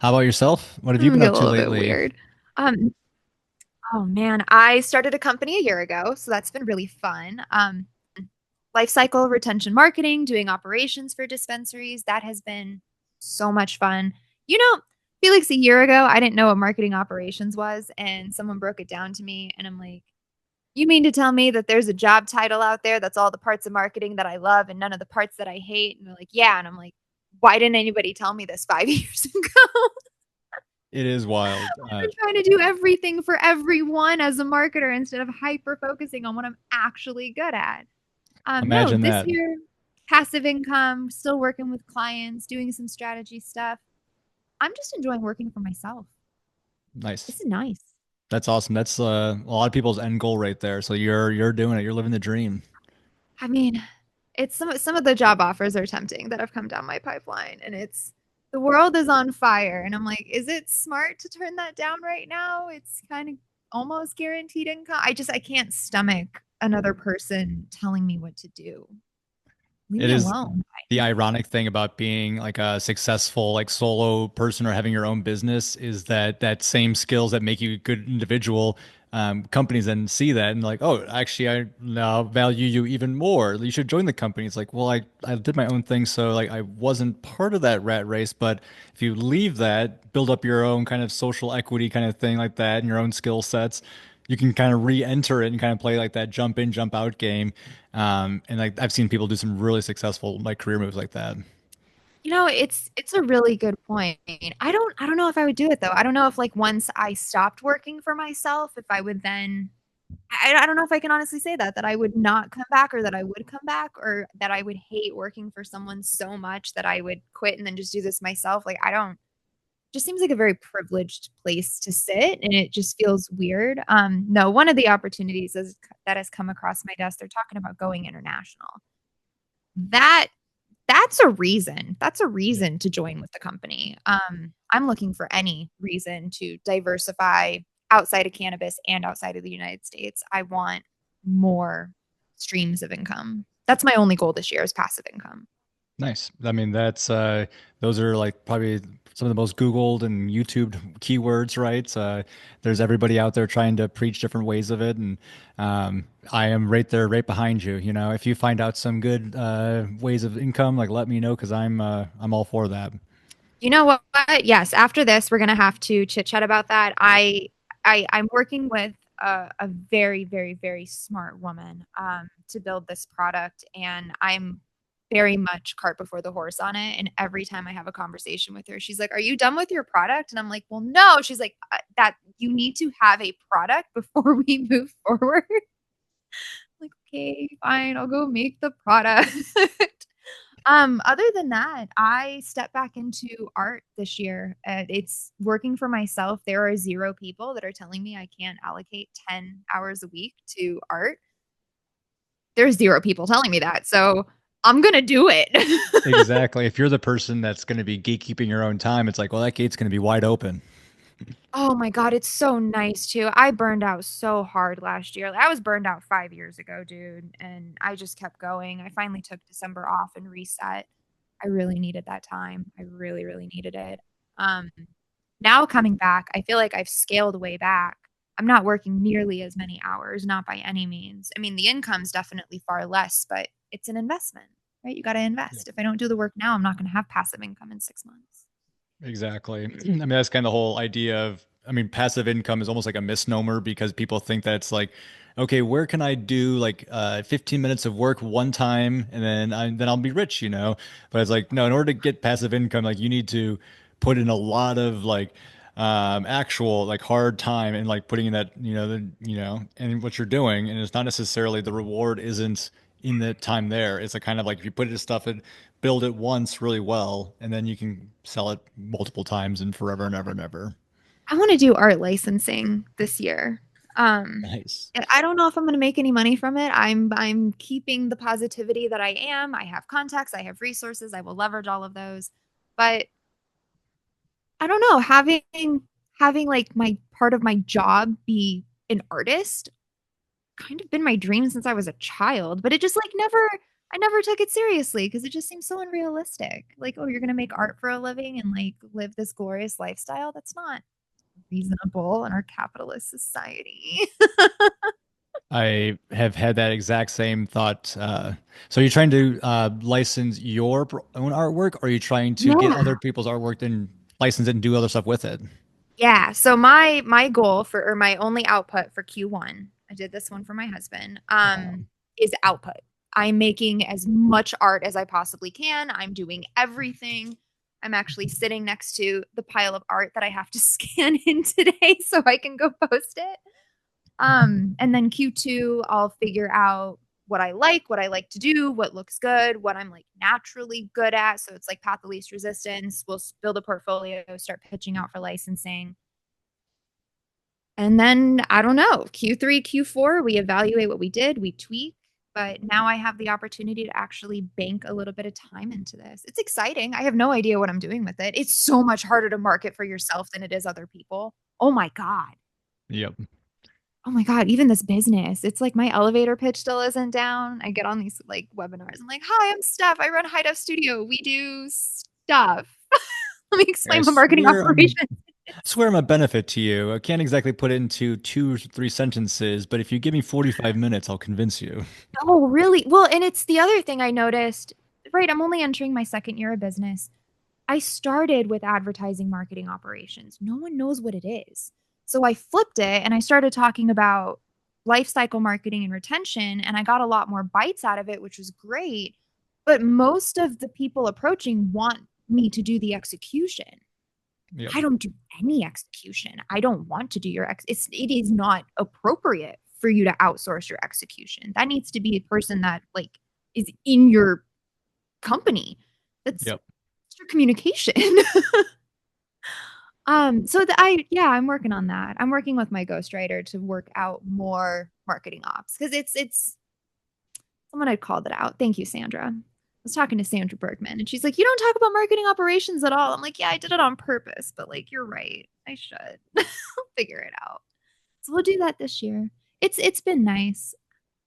How about yourself? What have you I'm been gonna up get a to little bit lately? weird. Um, oh man, I started a company a year ago, so that's been really fun. Life cycle retention marketing, doing operations for dispensaries. That has been so much fun. You know, Felix, a year ago, I didn't know what marketing operations was, and someone broke it down to me, and I'm like, you mean to tell me that there's a job title out there that's all the parts of marketing that I love and none of the parts that I hate? And they're like, yeah. And I'm like, why didn't anybody tell me this 5 years ago? It is wild. I've been trying to do everything for everyone as a marketer instead of hyper focusing on what I'm actually good at. No, Imagine this that. year, passive income, still working with clients, doing some strategy stuff. I'm just enjoying working for myself. Nice. This is nice. That's awesome. That's a lot of people's end goal right there. So you're doing it. You're living the dream. I mean, it's some of the job offers are tempting that have come down my pipeline, and it's the world is on fire, and I'm like, is it smart to turn that down right now? It's kind of almost guaranteed income. I can't stomach another person telling me what to do. Leave It me is alone. the ironic thing about being like a successful like solo person or having your own business is that that same skills that make you a good individual, companies then see that and like, oh, actually, I now value you even more. You should join the company. It's like, well, I did my own thing, so like I wasn't part of that rat race. But if you leave that, build up your own kind of social equity kind of thing like that and your own skill sets, you can kind of re-enter it and kind of play like that jump in, jump out game. And like I've seen people do some really successful like career moves like that. It's a really good point. I don't know if I would do it though. I don't know if like once I stopped working for myself, if I would then I don't know if I can honestly say that I would not come back or that I would come back or that I would hate working for someone so much that I would quit and then just do this myself. Like I don't just seems like a very privileged place to sit and it just feels weird. No, one of the opportunities that has come across my desk, they're talking about going international. That that's a reason. That's a Yeah. reason to join with the company. I'm looking for any reason to diversify outside of cannabis and outside of the United States. I want more streams of income. That's my only goal this year is passive income. Nice. I mean, that's those are like probably some of the most Googled and YouTubed keywords, right? There's everybody out there trying to preach different ways of it, and I am right there, right behind you. You know, if you find out some good ways of income, like let me know because I'm all for that. You know what? Yes, after this, we're gonna have to chit chat about that. I'm working with a very, very, very smart woman to build this product, and I'm very much cart before the horse on it. And every time I have a conversation with her, she's like, "Are you done with your product?" And I'm like, "Well, no." She's like, "That you need to have a product before we move forward." Like, okay, fine, I'll go make the product. Other than that, I stepped back into art this year. It's working for myself. There are zero people that are telling me I can't allocate 10 hours a week to art. There's zero people telling me that. So I'm going to do it. Exactly. If you're the person that's going to be gatekeeping your own time, it's like, well, that gate's going to be wide open. Oh my God, it's so nice too. I burned out so hard last year. I was burned out 5 years ago, dude, and I just kept going. I finally took December off and reset. I really needed that time. I really, really needed it. Um, Now coming back, I feel like I've scaled way back. I'm not working nearly as many hours, not by any means. I mean, the income's definitely far less, but it's an investment, right? You got to invest. If I don't do the work now, I'm not going to have passive income in 6 months. Exactly. I mean, that's kind of the whole idea of, I mean, passive income is almost like a misnomer because people think that it's like, okay, where can I do like 15 minutes of work one time and then I'll be rich, you know? But it's like, no, in order to get passive income, like you need to put in a lot of like actual like hard time and like putting in that, and what you're doing. And it's not necessarily the reward isn't in the time there. It's a kind of like if you put this stuff in, build it once really well, and then you can sell it multiple times and forever and ever and ever. I want to do art licensing this year. Nice. I don't know if I'm going to make any money from it. I'm keeping the positivity that I am. I have contacts, I have resources, I will leverage all of those. But I don't know, having like my part of my job be an artist kind of been my dream since I was a child, but it just like never I never took it seriously because it just seems so unrealistic. Like, oh, you're gonna make art for a living and like live this glorious lifestyle. That's not reasonable in our capitalist society. I have had that exact same thought. So are you trying to license your own artwork, or are you trying to get Yeah. other people's artwork and license it and do other stuff with it? Yeah. So my goal for or my only output for Q1, I did this one for my husband, is output. I'm making as much art as I possibly can. I'm doing everything. I'm actually sitting next to the pile of art that I have to scan in today so I can go post it. And then Q2, I'll figure out what I like to do, what looks good, what I'm like naturally good at. So it's like path of least resistance. We'll build a portfolio, start pitching out for licensing. And then I don't know, Q3, Q4, we evaluate what we did, we tweak. But now I have the opportunity to actually bank a little bit of time into this. It's exciting. I have no idea what I'm doing with it. It's so much harder to market for yourself than it is other people. Oh my God. Yep. Oh my God, even this business. It's like my elevator pitch still isn't down. I get on these like webinars. I'm like, hi, I'm Steph. I run HighDef.Studio. We do stuff. Let me I explain my marketing swear I'm operation. I swear I'm a benefit to you. I can't exactly put it into two or three sentences, but if you give me 45 minutes, I'll convince you. Oh, really? Well, and it's the other thing I noticed, right? I'm only entering my second year of business. I started with advertising marketing operations. No one knows what it is. So I flipped it and I started talking about life cycle marketing and retention, and I got a lot more bites out of it, which was great. But most of the people approaching want me to do the execution. Yep. I don't do any execution. I don't want to do your it is not appropriate for you to outsource your execution. That needs to be a person that like is in your company. That's Yep. your communication. So yeah, I'm working on that. I'm working with my ghostwriter to work out more marketing ops because it's someone had called it out. Thank you, Sandra. I was talking to Sandra Bergman and she's like, "You don't talk about marketing operations at all." I'm like, "Yeah, I did it on purpose, but like you're right. I should. I'll figure it out." So we'll do that this year. It's been nice.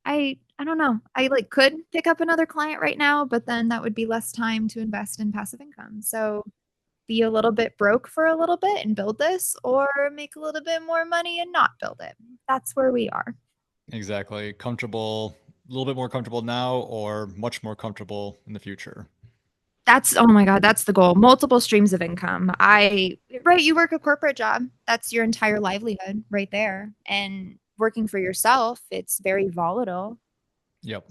I don't know. I like could pick up another client right now, but then that would be less time to invest in passive income. So be a little bit broke for a little bit and build this, or make a little bit more money and not build it. That's where we are. Exactly. Comfortable, a little bit more comfortable now or much more comfortable in the future. That's oh my God, that's the goal. Multiple streams of income. Right, you work a corporate job. That's your entire livelihood right there. And working for yourself, it's very volatile. Yep.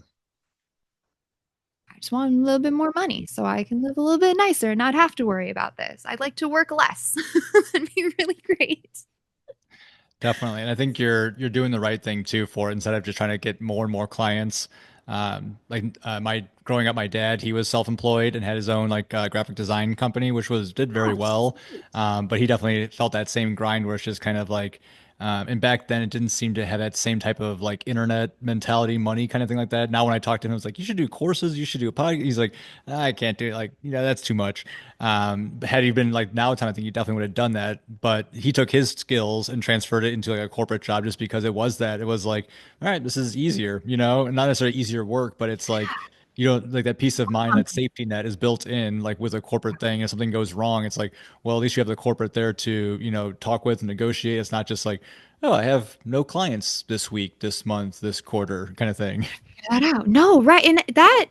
I just want a little bit more money so I can live a little bit nicer and not have to worry about this. I'd like to work less. That'd be really great. Definitely. And I think you're doing the right thing too for it instead of just trying to get more and more clients. My growing up, my dad, he was self-employed and had his own like graphic design company, which was did very Oh, well. sweet. But he definitely felt that same grind where it's just kind of like, and back then it didn't seem to have that same type of like internet mentality, money kind of thing like that. Now when I talk to him, it's like, you should do courses, you should do a podcast. He's like, I can't do it. Like, that's too much. Had he been like now time, I think he definitely would have done that. But he took his skills and transferred it into like a corporate job just because it was that. It was like, all right, this is easier, and not necessarily easier work, but it's like, like that peace of mind, that safety net is built in, like with a corporate thing. If something goes wrong, it's like, well, at least you have the corporate there to, talk with and negotiate. It's not just like, oh, I have no clients this week, this month, this quarter kind of thing. That out. No, right. And that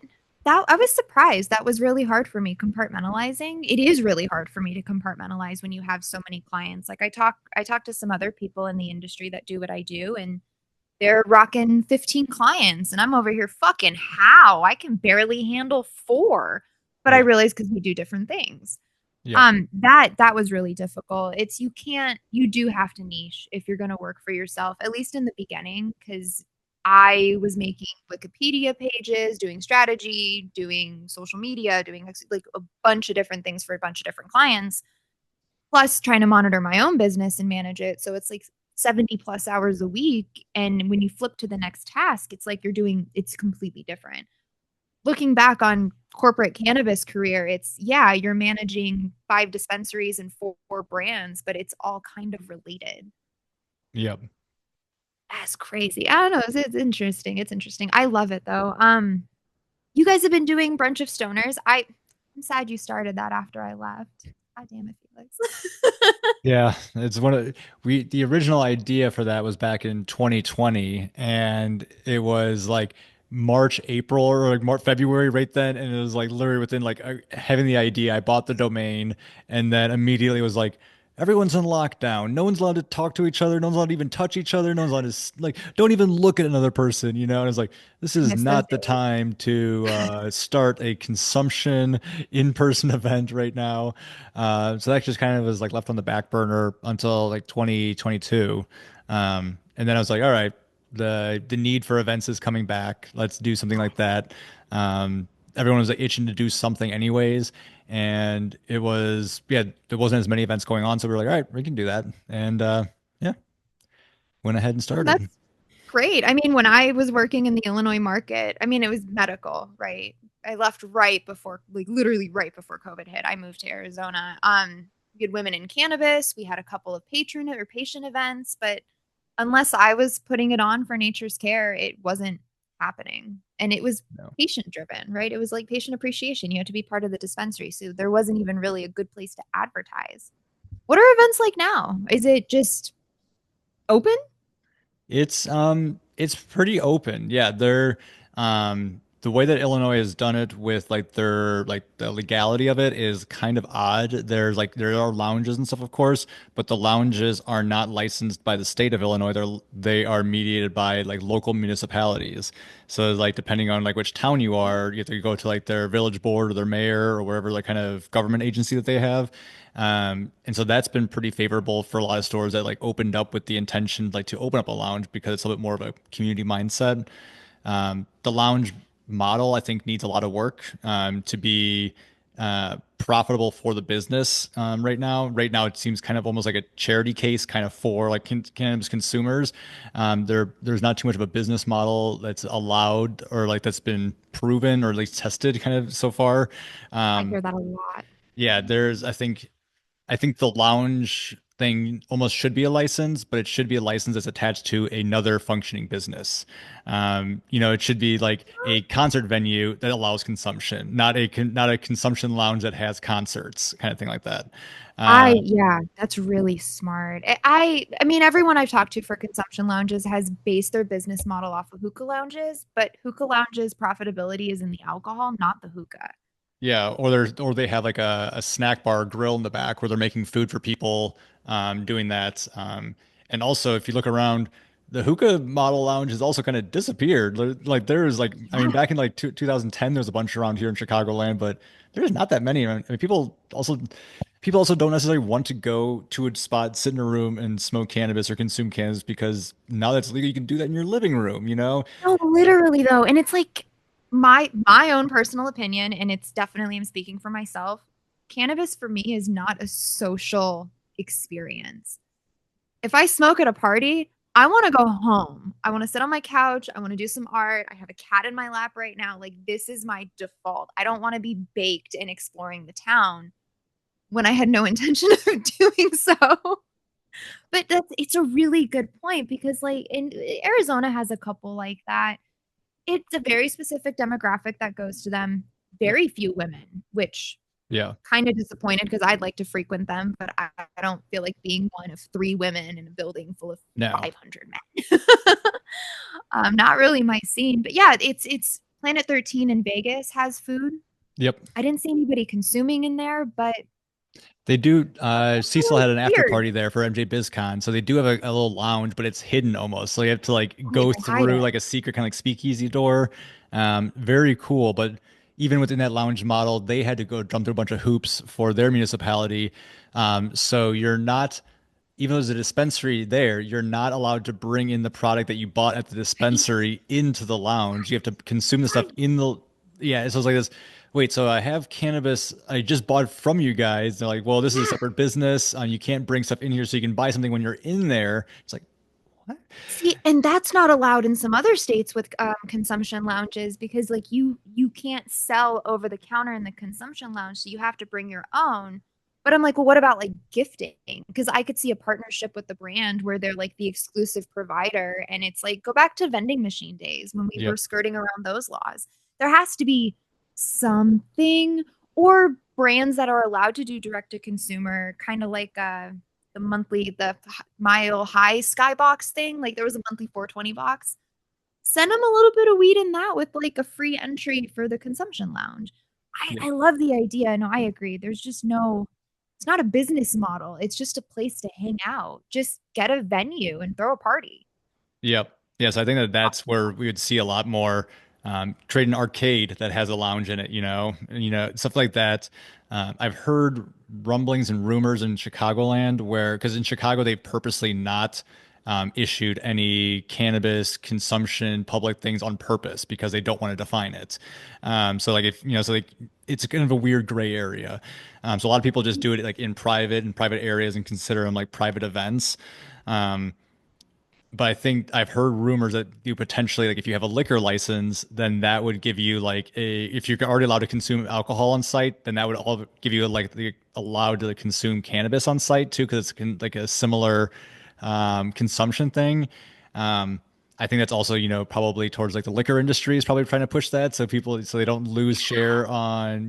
I was surprised. That was really hard for me compartmentalizing. It is really hard for me to compartmentalize when you have so many clients. Like I talk to some other people in the industry that do what I do and they're rocking 15 clients and I'm over here fucking how? I can barely handle 4. But I Yep. realize because we do different things. Yep. That was really difficult. You do have to niche if you're going to work for yourself, at least in the beginning, because I was making Wikipedia pages, doing strategy, doing social media, doing like a bunch of different things for a bunch of different clients, plus trying to monitor my own business and manage it. So it's like 70 plus hours a week. And when you flip to the next task, it's like it's completely different. Looking back on corporate cannabis career, it's yeah, you're managing 5 dispensaries and four brands, but it's all kind of related. Yep. That's crazy. I don't know. It's interesting. It's interesting. I love it though. You guys have been doing Brunch of Stoners. I'm sad you started that after I left. God damn it, Felix. Yeah, it's one of the original idea for that was back in 2020, and it was like March, April, or like March, February right then, and it was like literally within like having the idea, I bought the domain, and then immediately was like, everyone's in lockdown. No one's allowed to talk to each other. No one's allowed to even touch each other. No one's allowed to like, don't even look at another person, you know? And it's like, this is Miss those not the days. time to start a consumption in-person event right now. So that just kind of was like left on the back burner until like 2022. And then I was like, all right, the need for events is coming back. Let's do something like that. Everyone was like, itching to do something anyways. And it was, yeah, there wasn't as many events going on. So we were like, all right, we can do that. And yeah, went ahead and Oh, started. that's great. I mean, when I was working in the Illinois market, I mean, it was medical, right? I left right before, like literally right before COVID hit. I moved to Arizona. We had women in cannabis. We had a couple of patron or patient events, but unless I was putting it on for Nature's Care, it wasn't happening. And it was No. patient driven, right? It was like patient appreciation. You had to be part of the dispensary. So there wasn't even really a good place to advertise. What are events like now? Is it just open? It's pretty open. Yeah, they're the way that Illinois has done it with like their like the legality of it is kind of odd. There's like there are lounges and stuff, of course, but the lounges are not licensed by the state of Illinois. They are mediated by like local municipalities. So like depending on like which town you are, you have to go to like their village board or their mayor or wherever like kind of government agency that they have. And so that's been pretty favorable for a lot of stores that like opened up with the intention like to open up a lounge because it's a little bit more of a community mindset. The lounge model, I think, needs a lot of work to be profitable for the business right now. Right now, it seems kind of almost like a charity case, kind of for like cannabis consumers. There's not too much of a business model that's allowed or like that's been proven or at least tested kind of so far. I Um, hear that a lot. yeah, I think the lounge thing almost should be a license, but it should be a license that's attached to another functioning business. It should be like a concert venue that allows consumption, not a consumption lounge that has concerts, kind of thing like that. Uh, Yeah, that's really smart. I mean, everyone I've talked to for consumption lounges has based their business model off of hookah lounges, but hookah lounges profitability is in the alcohol, not the hookah. Yeah, or they have like a snack bar grill in the back where they're making food for people doing that. And also, if you look around, the hookah model lounge has also kind of disappeared. Like there's like, I mean, Yeah. back in like 2010, there's a bunch around here in Chicagoland, but there's not that many. I mean, people also don't necessarily want to go to a spot, sit in a room, and smoke cannabis or consume cannabis because now that's legal. You can do that in your living room, you know? No, literally though, and it's like my own personal opinion, and it's definitely I'm speaking for myself. Cannabis for me is not a social experience. If I smoke at a party, I want to go home. I want to sit on my couch. I want to do some art. I have a cat in my lap right now. Like, this is my default. I don't want to be baked in exploring the town when I had no intention of doing so. But it's a really good point because, like, in Arizona has a couple like that. It's a very specific demographic that goes to them. Very few women, which Yeah. kind of disappointed because I'd like to frequent them, but I don't feel like being one of three women in a building full of No. 500 men. Not really my scene, but yeah, it's Planet 13 in Vegas has food. Yep. I didn't see anybody consuming in there, but They do. that's Cecil really had an after weird. party there for MJ BizCon, so they do have a little lounge, but it's hidden almost. So you have to like Oh, go they hide through it. like a secret kind of like speakeasy door. Very cool, but even within that lounge model, they had to go jump through a bunch of hoops for their municipality. So you're not, even though there's a dispensary there, you're not allowed to bring in the product that you bought at the dispensary into the lounge. You have to consume the stuff Right. in the, yeah. So it's like this. Wait, so I have cannabis I just bought from you guys. They're like, well, this is a Yeah. separate business. You can't bring stuff in here, so you can buy something when you're in there. It's like, what? See, and that's not allowed in some other states with consumption lounges because like you can't sell over the counter in the consumption lounge, so you have to bring your own. But I'm like, well, what about like gifting? Because I could see a partnership with the brand where they're like the exclusive provider, and it's like go back to vending machine days when we were Yep. skirting around those laws. There has to be something, or brands that are allowed to do direct to consumer, kind of like the Mile High Skybox thing. Like there was a monthly 420 box. Send them a little bit of weed in that with like a free entry for the consumption lounge. I love the idea. No, I agree. There's just no, it's not a business model. It's just a place to hang out. Just get a venue and throw a party. Yep. Yes, I think that that's where we would see a lot more trade an arcade that has a lounge in it, stuff like that. I've heard rumblings and rumors in Chicagoland where, because in Chicago they purposely not issued any cannabis consumption public things on purpose because they don't want to define it. So like if so like it's kind of a weird gray area. So a lot of people just do it like in private areas and consider them like private events. Um, but I think I've heard rumors that you potentially like if you have a liquor license, then that would give you like a if you're already allowed to consume alcohol on site, then that would all give you like the allowed to consume cannabis on site too, because like a similar consumption thing. Um, I think that's also, probably towards like the liquor industry is probably trying to push that so people so they don't lose share on,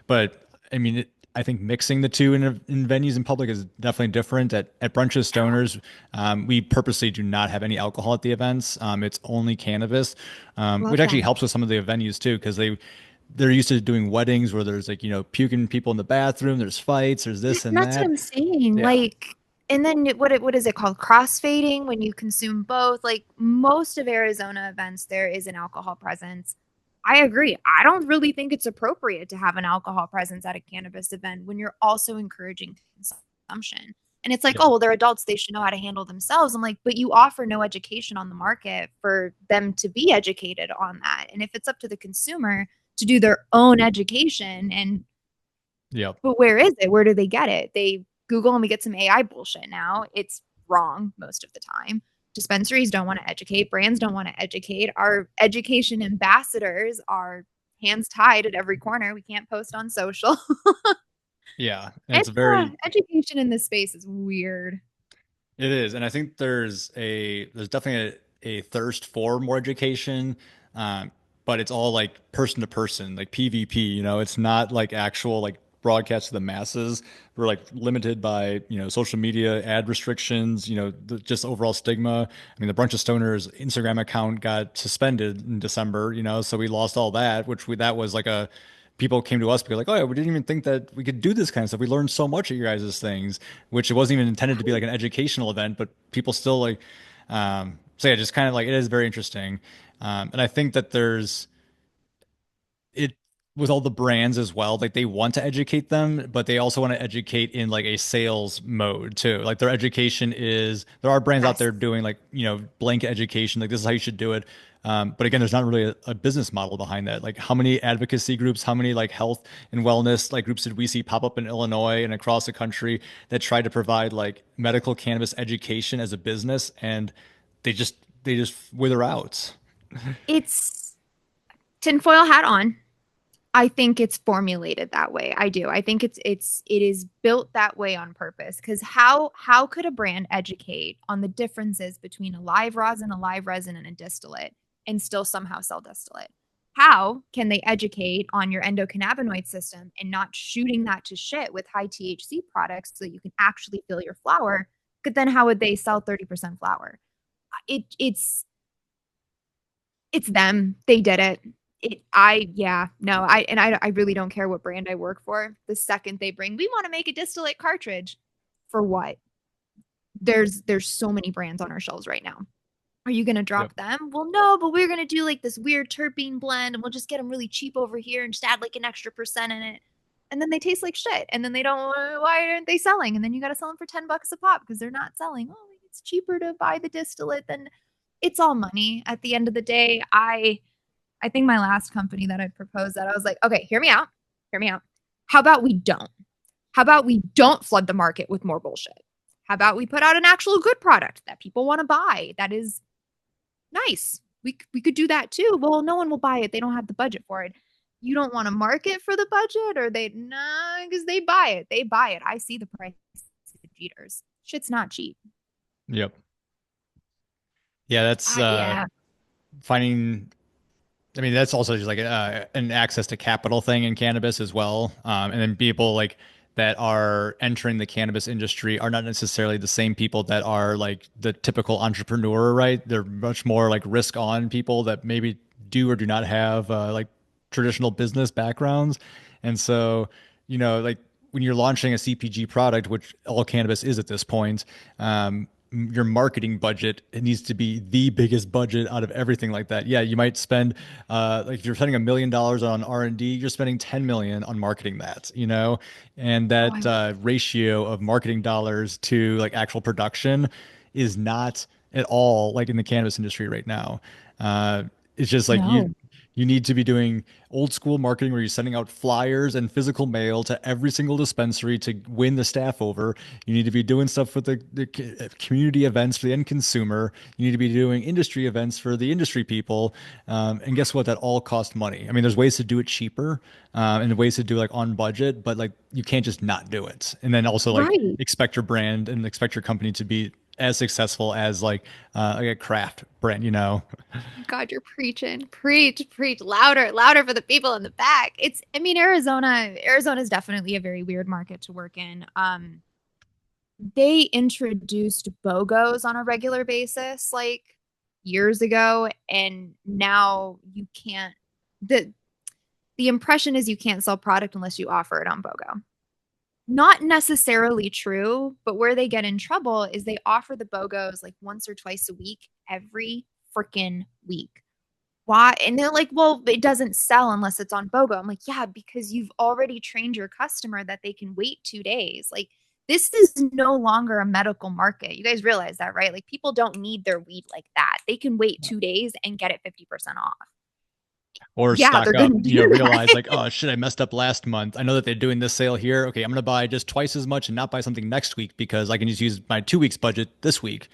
but I mean, I think mixing the two in venues in public is definitely different. At brunches, stoners, we purposely do not have any alcohol at the events. It's only cannabis, which Love actually that. helps with some of the venues too, because they're used to doing weddings where there's like puking people in the bathroom, there's fights, there's this and That's what that. I'm saying. Yeah, Like, and then what is it called? Crossfading when you consume both. Like most of Arizona events, there is an alcohol presence. I agree. I don't really think it's appropriate to have an alcohol presence at a cannabis event when you're also encouraging consumption. And it's like, yeah, oh, well, they're adults. They should know how to handle themselves. I'm like, but you offer no education on the market for them to be educated on that. And if it's up to the consumer to do their own education and yeah, but where is it? Where do they get it? They Google and we get some AI bullshit now. It's wrong most of the time. Dispensaries don't want to educate, brands don't want to educate. Our education ambassadors are hands tied at every corner. We can't post on social. yeah. And it's It's very education in this space is weird. It is, and I think there's definitely a thirst for more education, but it's all like person to person, like PvP. It's not like actual like broadcast to the masses. We're like limited by social media ad restrictions. Just overall stigma. I mean, the Brunch of Stoners Instagram account got suspended in December. So we lost all that, that was like a people came to us because like, oh yeah, we didn't even think that we could do this kind of stuff. We learned so much at your guys' things, which it wasn't even intended to be like an educational event, but people still like, so yeah, just kind of like it is very interesting. And I think that there's it with all the brands as well, like they want to educate them, but they also want to educate in like a sales mode too. Like their education is there are brands out Yes. there doing like, blanket education, like this is how you should do it. But again, there's not really a business model behind that. Like how many advocacy groups, how many like health and wellness like groups did we see pop up in Illinois and across the country that tried to provide like medical cannabis education as a business and they just wither out. It's tinfoil hat on. I think it's formulated that way. I do. I think it is built that way on purpose. Because how could a brand educate on the differences between a live resin, and a distillate, and still somehow sell distillate? How can they educate on your endocannabinoid system and not shooting that to shit with high THC products so that you can actually feel your flower? But then how would they sell 30% flower? It's them. They did it. Yeah, no, I really don't care what brand I work for. The second they bring, we want to make a distillate cartridge. For what? There's so many brands on our shelves right now. Are you gonna Yep. drop them? Well, no, but we're gonna do like this weird terpene blend and we'll just get them really cheap over here and just add like an extra percent in it. And then they taste like shit. And then they don't, why aren't they selling? And then you got to sell them for 10 bucks a pop because they're not selling. Oh, it's cheaper to buy the distillate than it's all money at the end of the day. I think my last company that I proposed that I was like, okay, hear me out. Hear me out. How about we don't? How about we don't flood the market with more bullshit? How about we put out an actual good product that people want to buy that is nice? We could do that too. Well, no one will buy it. They don't have the budget for it. You don't want to market for the budget or they nah, because they buy it. They buy it. I see the price of cheaters. Shit's not cheap. Yep. Yeah, that's Yeah. finding I mean, that's also just like an access to capital thing in cannabis as well. And then people like that are entering the cannabis industry are not necessarily the same people that are like the typical entrepreneur, right? They're much more like risk on people that maybe do or do not have like traditional business backgrounds. And so, like when you're launching a CPG product, which all cannabis is at this point, your marketing budget, it needs to be the biggest budget out of everything like that. Yeah, you might spend like if you're spending $1 million on R&D, you're spending 10 million on marketing that, and Oh, that ratio of marketing dollars to like actual production is not at all like in the cannabis industry right now. It's just like no. you need to be doing old school marketing where you're sending out flyers and physical mail to every single dispensary to win the staff over. You need to be doing stuff with the community events for the end consumer. You need to be doing industry events for the industry people. And guess what? That all costs money. I mean, there's ways to do it cheaper and ways to do like on budget, but like you can't just not do it. And then also like Right. expect your brand and expect your company to be as successful as like a craft brand. God, you're preaching. Preach, preach louder, louder for the people in the back. I mean, Arizona is definitely a very weird market to work in. They introduced BOGOs on a regular basis like years ago, and now you can't the the impression is you can't sell product unless you offer it on BOGO. Not necessarily true, but where they get in trouble is they offer the BOGOs like once or twice a week, every freaking week. Why? And they're like, well, it doesn't sell unless it's on BOGO. I'm like, yeah, because you've already trained your customer that they can wait 2 days. Like, this is no longer a medical market. You guys realize that, right? Like, people don't need their weed like that. They can wait 2 days and get it 50% off. Or Yeah, stock they're up, going to do realize that. like, oh shit, I messed up last month. I know that they're doing this sale here. Okay, I'm gonna buy just twice as much and not buy something next week because I can just use my 2 weeks budget this week.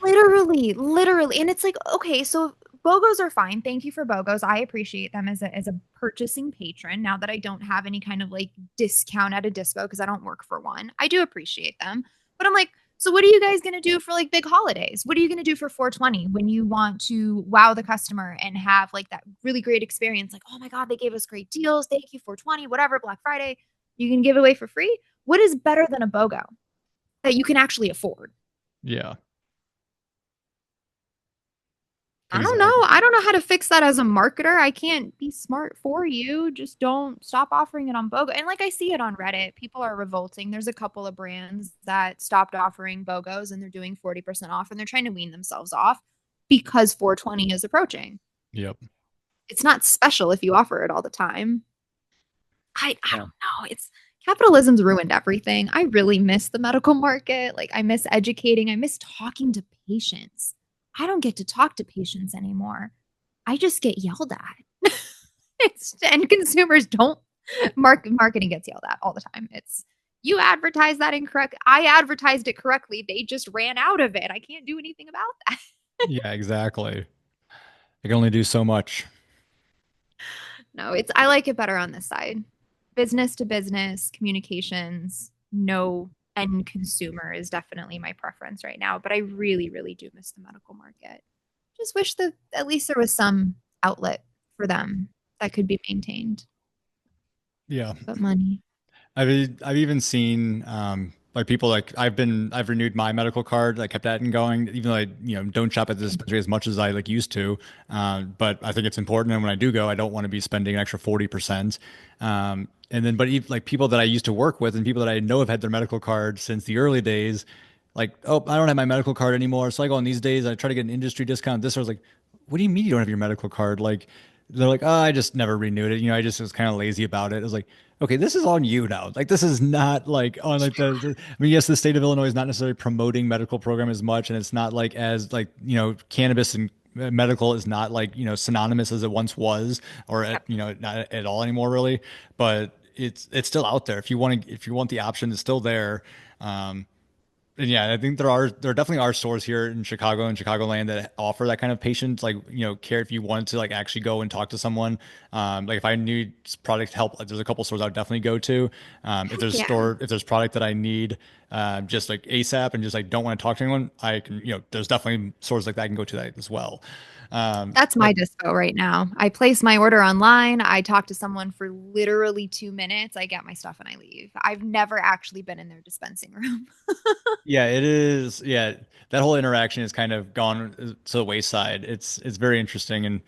Literally, literally. And it's like, okay, so BOGOs are fine. Thank you for BOGOs. I appreciate them as a purchasing patron. Now that I don't have any kind of like discount at a dispo because I don't work for one, I do appreciate them. But I'm like, so what are you guys going to do for like big holidays? What are you going to do for 420 when you want to wow the customer and have like that really great experience? Like, oh my God, they gave us great deals. Thank you, 420, whatever, Black Friday. You can give away for free. What is better than a BOGO that you can actually afford? Yeah, I don't know. exactly. I don't know how to fix that as a marketer. I can't be smart for you. Just don't stop offering it on BOGO. And like I see it on Reddit, people are revolting. There's a couple of brands that stopped offering BOGOs and they're doing 40% off and they're trying to wean themselves off because 420 is approaching. Yep. It's not special if you offer it all the time. I Yeah. don't know. It's capitalism's ruined everything. I really miss the medical market. Like I miss educating. I miss talking to patients. I don't get to talk to patients anymore. I just get yelled at. And consumers don't marketing gets yelled at all the time. It's you advertise that incorrect. I advertised it correctly. They just ran out of it. I can't do anything about that. Yeah, exactly. I can only do so much. No, it's I like it better on this side. Business to business communications, no end consumer is definitely my preference right now, but I really, really do miss the medical market. Just wish that at least there was some outlet for them that could be maintained. Yeah. But money. I've even seen like people like I've renewed my medical card, I kept that going, even though I don't shop at the dispensary as much as I like used to. But I think it's important, and when I do go, I don't want to be spending an extra 40%. And then, but even, like people that I used to work with and people that I know have had their medical card since the early days, like, oh, I don't have my medical card anymore. So I go on these days, I try to get an industry discount. This I was like, what do you mean you don't have your medical card? Like, they're like, oh, I just never renewed it. I just was kind of lazy about it. I was like, okay, this is on you now. Like, this is not like on like I mean, yes, the state of Illinois is not necessarily promoting medical program as much, and it's not like as like cannabis and medical is not like synonymous as it once was, or Yep. not at all anymore really. But it's still out there if you want the option, it's still there. And yeah, I think there definitely are stores here in Chicago and Chicagoland that offer that kind of patient like care if you wanted to like actually go and talk to someone. Like if I need product help, like, there's a couple stores I would definitely go to. Heck yeah. If there's product that I need just like ASAP and just like don't want to talk to anyone, I can there's definitely stores like that I can go to that as well. That's my But dispo right now. I place my order online. I talk to someone for literally 2 minutes. I get my stuff and I leave. I've never actually been in their dispensing room. yeah, it is. Yeah, that whole interaction has kind of gone to the wayside. It's very interesting, and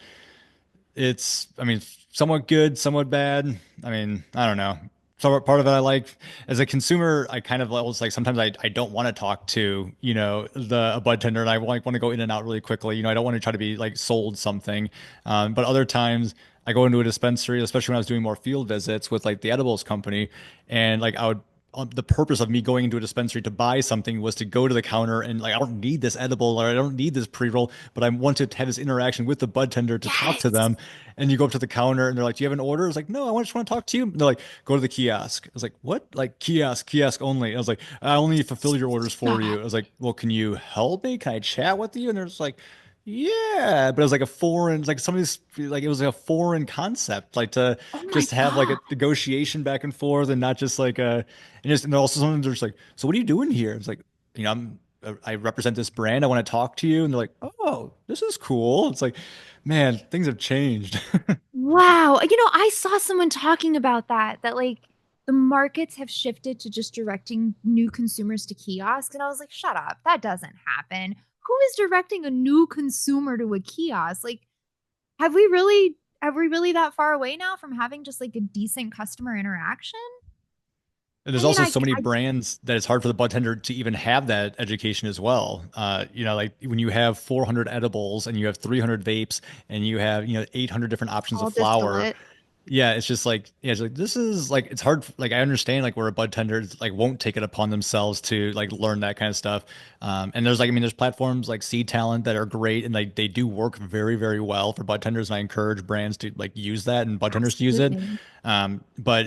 it's, I mean, somewhat good, somewhat bad. I mean, I don't know. So part of it I like as a consumer, I kind of was like sometimes I don't want to talk to, the a bud tender, and I want to go in and out really quickly. I don't want to try to be like sold something. But other times I go into a dispensary, especially when I was doing more field visits with like the edibles company, and like I would the purpose of me going into a dispensary to buy something was to go to the counter and like I don't need this edible or I don't need this pre-roll, but I want to have this interaction with the bud tender to talk to Yes. them. And you go up to the counter and they're like, "Do you have an order?" It's like, "No, just want to talk to you." And they're like, "Go to the kiosk." I was like, "What?" Like kiosk only. I was like, "I only fulfill your orders for you." I Stop. was like, "Well, can you help me? Can I chat with you?" And they're just like, yeah, but it was like a foreign, like some of these, like it was like a foreign concept, like to Oh my just have like a God. negotiation back and forth and not just like and also sometimes they're just like, "So what are you doing here?" It's like, I represent this brand. I want to talk to you. And they're like, "Oh, this is cool." It's like, man, things have changed. Wow. I saw someone talking about that like the markets have shifted to just directing new consumers to kiosks. And I was like, shut up. That doesn't happen. Who is directing a new consumer to a kiosk? Like, have we really that far away now from having just like a decent customer interaction? And I there's mean, also I, so many I brands that it's hard for the bartender to even have that education as well. Like when you have 400 edibles and you have 300 vapes and you have, 800 different options of all flower. distillate. Yeah, it's just like, yeah, it's like this is like it's hard. Like I understand like where a bud tender like won't take it upon themselves to like learn that kind of stuff. And there's like, I mean, there's platforms like Seed Talent that are great and like they do work very, very well for bud tenders. And I encourage brands to like use that and bud tenders to use it. Absolutely. But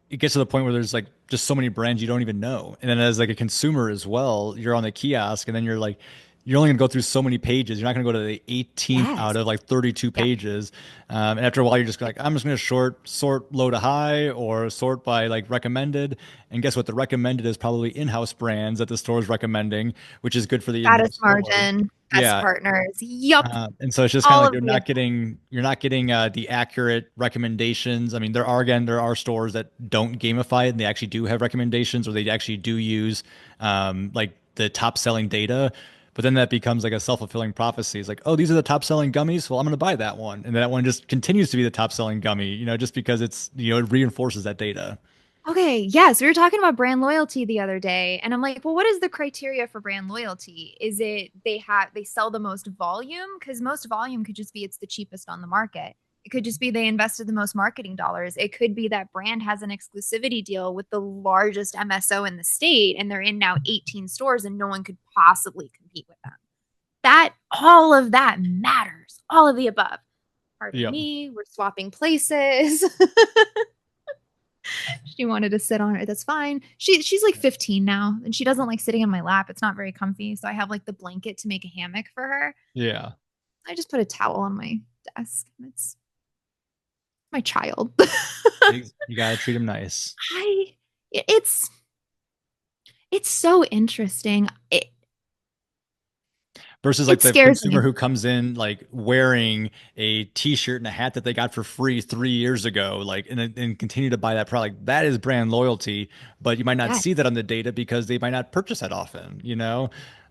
it gets to the point where there's like just so many brands you don't even know. And then as like a consumer as well, you're on the kiosk and then you're like, you're only going to go through so many pages. You're not going to go to the 18th Yes. out of like 32 Yep. pages. And after a while, you're just like, I'm just going to sort low to high or sort by like recommended. And guess what? The recommended is probably in-house brands that the store is recommending, which is good for the in-house Fattest store. margin, best Yeah, partners. Yup. and so it's just kind of All like of the above. you're not getting the accurate recommendations. I mean, there are stores that don't gamify it and they actually do have recommendations or they actually do use like the top selling data. But then that becomes like a self-fulfilling prophecy. It's like, oh, these are the top selling gummies. Well, I'm going to buy that one, and that one just continues to be the top selling gummy. Just because it reinforces that data. Okay, yes, we were talking about brand loyalty the other day, and I'm like, well, what is the criteria for brand loyalty? Is it they sell the most volume? Because most volume could just be it's the cheapest on the market. It could just be they invested the most marketing dollars. It could be that brand has an exclusivity deal with the largest MSO in the state, and they're in now 18 stores, and no one could possibly compete with them. That all of that matters. All of the above. Pardon Yep. me, we're swapping places. She wanted to sit on it. That's fine. She's like 15 now, and she doesn't like sitting in my lap. It's not very comfy. So I have like the blanket to make a hammock for her. Yeah. I just put a towel on my desk. It's my child. You gotta treat them nice. I it's it's so interesting. Versus like It the scares consumer me. who comes in like wearing a t-shirt and a hat that they got for free 3 years ago, like and continue to buy that product. That is brand loyalty, but you might not Yes. see that on the data because they might not purchase that often.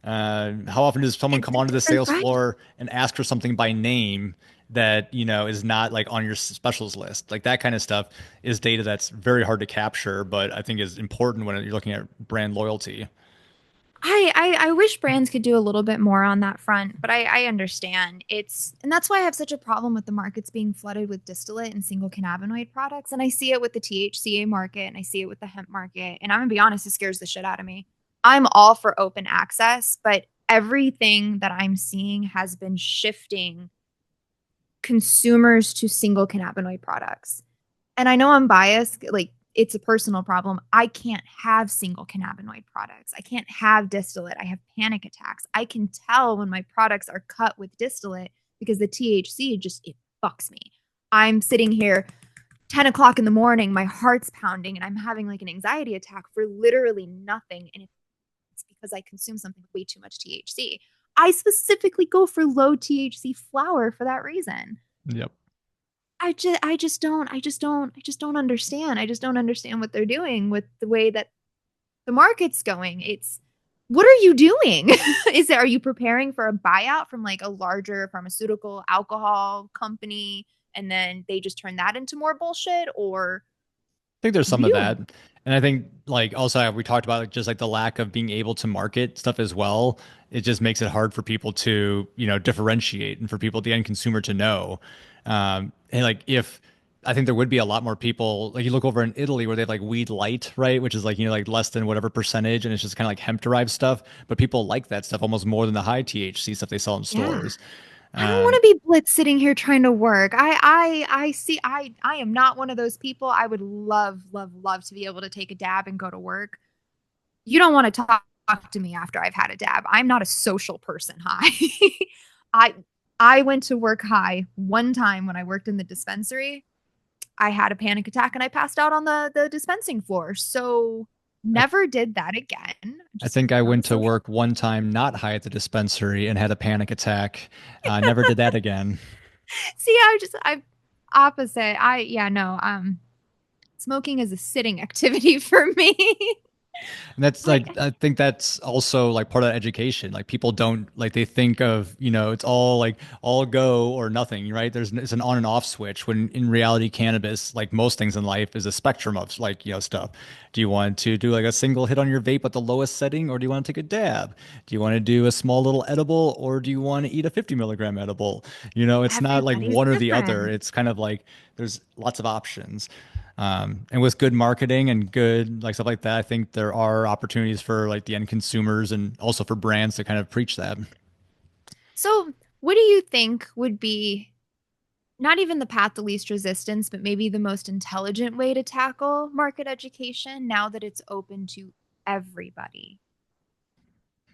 How often does someone It's come a onto the different sales price. floor and ask for something by name that is not like on your specials list? Like that kind of stuff is data that's very hard to capture, but I think is important when you're looking at brand loyalty. I wish brands could do a little bit more on that front, but I understand. And that's why I have such a problem with the markets being flooded with distillate and single cannabinoid products. And I see it with the THCA market and I see it with the hemp market. And I'm gonna be honest, it scares the shit out of me. I'm all for open access, but everything that I'm seeing has been shifting consumers to single cannabinoid products. And I know I'm biased, like it's a personal problem. I can't have single cannabinoid products. I can't have distillate. I have panic attacks. I can tell when my products are cut with distillate because the THC just it fucks me. I'm sitting here 10 o'clock in the morning, my heart's pounding, and I'm having like an anxiety attack for literally nothing. And it's because I consume something with way too much THC. I specifically go for low THC flower for that reason. Yep. I just don't understand. I just don't understand what they're doing with the way that the market's going. It's what are you doing? Are you preparing for a buyout from like a larger pharmaceutical alcohol company and then they just turn that into more bullshit? Or Think there's some of really? that. And I think like also we talked about like, just like the lack of being able to market stuff as well. It just makes it hard for people to, differentiate and for people, the end consumer to know. And like if I think there would be a lot more people, like you look over in Italy where they have like weed light, right? Which is like, like less than whatever percentage and it's just kind of like hemp derived stuff. But people like that stuff almost more than the high THC stuff they sell in Yeah. stores. I don't want Um, to be blitz sitting here trying to work. I see I am not one of those people. I would love, love, love to be able to take a dab and go to work. You don't want to talk to me after I've had a dab. I'm not a social person high. I I went to work high one time when I worked in the dispensary. I had a panic attack and I passed out on the dispensing floor. So I never did that again. I Just think I not a went to social. work one time not high at the dispensary and had a panic attack. Never did that again. See, I opposite. I yeah, no. Smoking is a sitting activity for me. And that's I like I think that's also like part of education. Like people don't like they think of, it's all like all go or nothing, right? It's an on and off switch when in reality cannabis, like most things in life, is a spectrum of like, stuff. Do you want to do like a single hit on your vape at the lowest setting or do you want to take a dab? Do you want to do a small little edible or do you want to eat a 50 milligram edible? It's not like Everybody's one or the other. different. It's kind of like there's lots of options. And with good marketing and good like stuff like that, I think there are opportunities for like the end consumers and also for brands to kind of preach that. So, what do you think would be not even the path of least resistance, but maybe the most intelligent way to tackle market education now that it's open to everybody?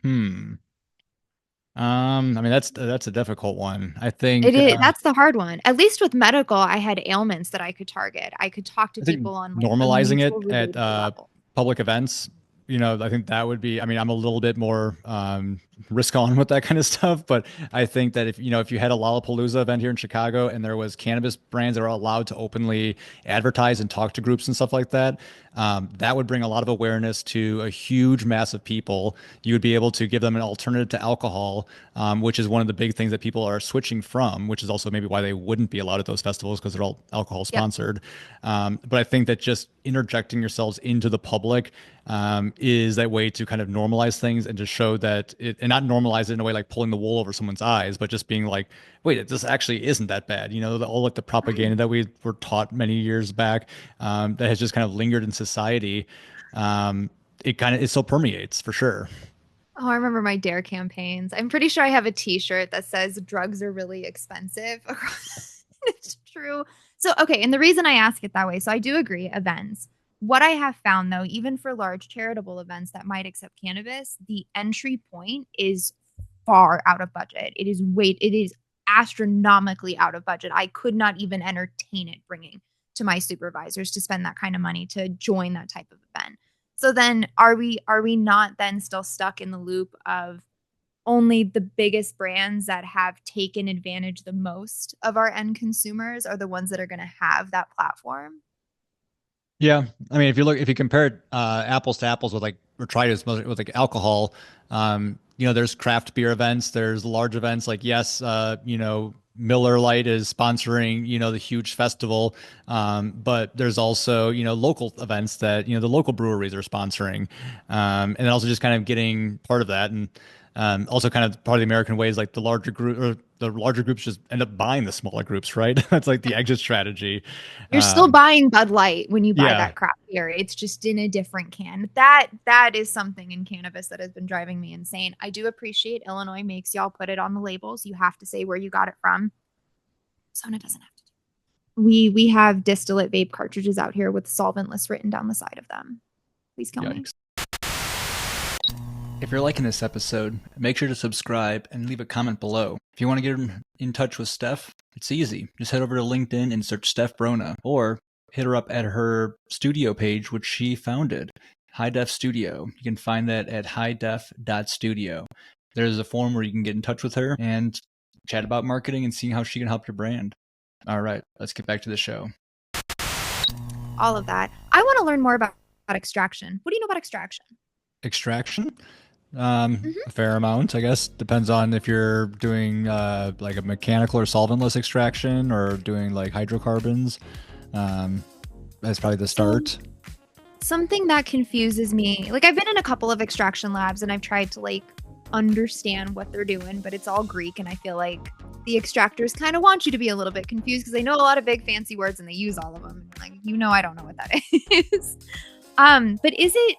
Hmm. I mean that's a difficult one. I think That's the hard one. At least with medical, I had ailments that I could target. I could talk to I think people on like a normalizing mutual it at relatable level. public events, I think that would be, I mean, I'm a little bit more risk on with that kind of stuff, but I think that if you had a Lollapalooza event here in Chicago and there was cannabis brands that are allowed to openly advertise and talk to groups and stuff like that, that would bring a lot of awareness to a huge mass of people. You would be able to give them an alternative to alcohol, which is one of the big things that people are switching from, which is also maybe why they wouldn't be allowed at those festivals because they're all alcohol Yep. sponsored. But I think that just interjecting yourselves into the public is that way to kind of normalize things and to show that and not normalize it in a way like pulling the wool over someone's eyes, but just being like, wait, this actually isn't that bad. All like the propaganda Right. that we were taught many years back that has just kind of lingered in society. It still permeates for sure. Oh, I remember my Dare campaigns. I'm pretty sure I have a t-shirt that says drugs are really expensive. It's true. So, okay, and the reason I ask it that way, so I do agree, events. What I have found though, even for large charitable events that might accept cannabis, the entry point is far out of budget. It is astronomically out of budget. I could not even entertain it bringing to my supervisors to spend that kind of money to join that type of event. So then are we not then still stuck in the loop of only the biggest brands that have taken advantage the most of our end consumers are the ones that are going to have that platform? Yeah, I mean, if you compare it, apples to apples with like or try to with like alcohol, there's craft beer events, there's large events like yes, Miller Lite is sponsoring the huge festival, but there's also local events that the local breweries are sponsoring, and then also just kind of getting part of that and. Also, kind of part of the American way is like the larger groups just end up buying the smaller groups, right? That's like the exit strategy. You're still Um, buying Bud Light when you buy yeah, that craft beer. It's just in a different can. That is something in cannabis that has been driving me insane. I do appreciate Illinois makes y'all put it on the labels. You have to say where you got it from. Sona doesn't have to do. We have distillate vape cartridges out here with solventless written down the side of them. Please kill me. yikes. If you're liking this episode, make sure to subscribe and leave a comment below. If you want to get in touch with Steph, it's easy. Just head over to LinkedIn and search Steph Vrona, or hit her up at her studio page, which she founded, HighDef.Studio. You can find that at HighDef.Studio. There's a form where you can get in touch with her and chat about marketing and seeing how she can help your brand. All right, let's get back to the show. All of that. I want to learn more about extraction. What do you know about extraction? Extraction? Hmm. A fair amount, I guess. Depends on if you're doing like a mechanical or solventless extraction or doing like hydrocarbons. Um, that's probably the So start. something that confuses me, like I've been in a couple of extraction labs and I've tried to like understand what they're doing, but it's all Greek and I feel like the extractors kind of want you to be a little bit confused because they know a lot of big fancy words and they use all of them. Like, I don't know what that is. But is it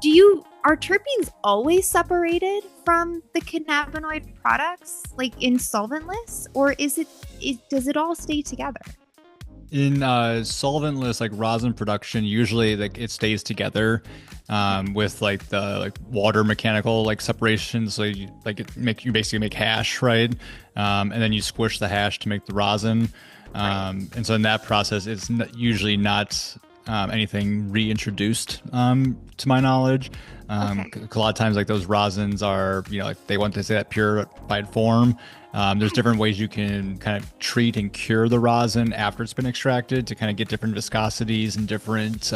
do you are terpenes always separated from the cannabinoid products like in solventless or does it all stay together? In solventless like rosin production, usually like it stays together Okay. with like the like water mechanical like separation. So you basically make hash, right? And then you squish the hash to make the rosin. Right. And so in that process, it's usually not anything reintroduced to my knowledge. Okay. 'Cause a lot of times like those rosins are, like they want to say that purified form. There's different ways you can kind of treat and cure the rosin after it's been extracted to kind of get different viscosities and different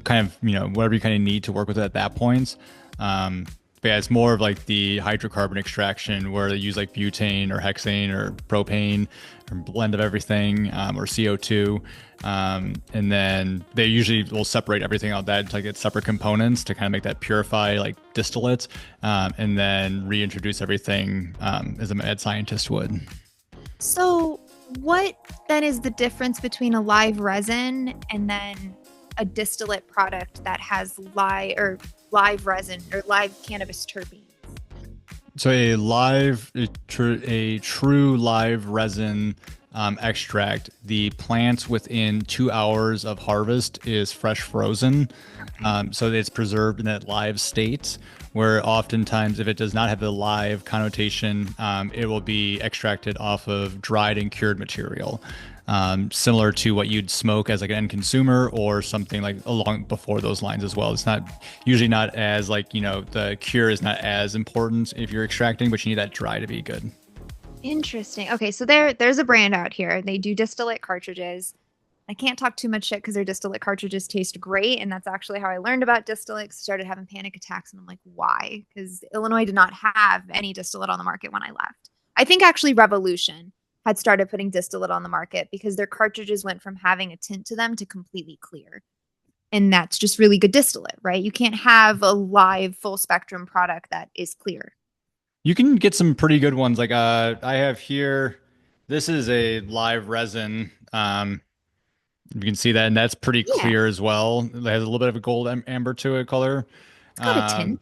kind of, whatever you kind of need to work with it at that point. But yeah, it's more of like the hydrocarbon extraction where they use like butane or hexane or propane or blend of everything or CO2. And then they usually will separate everything out that to like its separate components to kind of make that purify like distillate and then reintroduce everything as a mad scientist would. So, what then is the difference between a live resin and then a distillate product that has live resin or live cannabis terpenes? So a true live resin extract. The plant within 2 hours of harvest is fresh frozen, Okay. so it's preserved in that live state. Where oftentimes, if it does not have the live connotation, it will be extracted off of dried and cured material. Similar to what you'd smoke as like an end consumer or something like along before those lines as well. It's not usually not as like, the cure is not as important if you're extracting, but you need that dry to be good. Interesting. Okay, so there's a brand out here. They do distillate cartridges. I can't talk too much shit because their distillate cartridges taste great, and that's actually how I learned about distillate. 'Cause I started having panic attacks, and I'm like, why? Because Illinois did not have any distillate on the market when I left. I think actually Revolution had started putting distillate on the market because their cartridges went from having a tint to them to completely clear. And that's just really good distillate, right? You can't have a live full spectrum product that is clear. You can get some pretty good ones. Like I have here, this is a live resin. You can see that, and that's pretty Yeah, clear as well. It has a little bit of a gold amber to it color. it's got a Um, tint.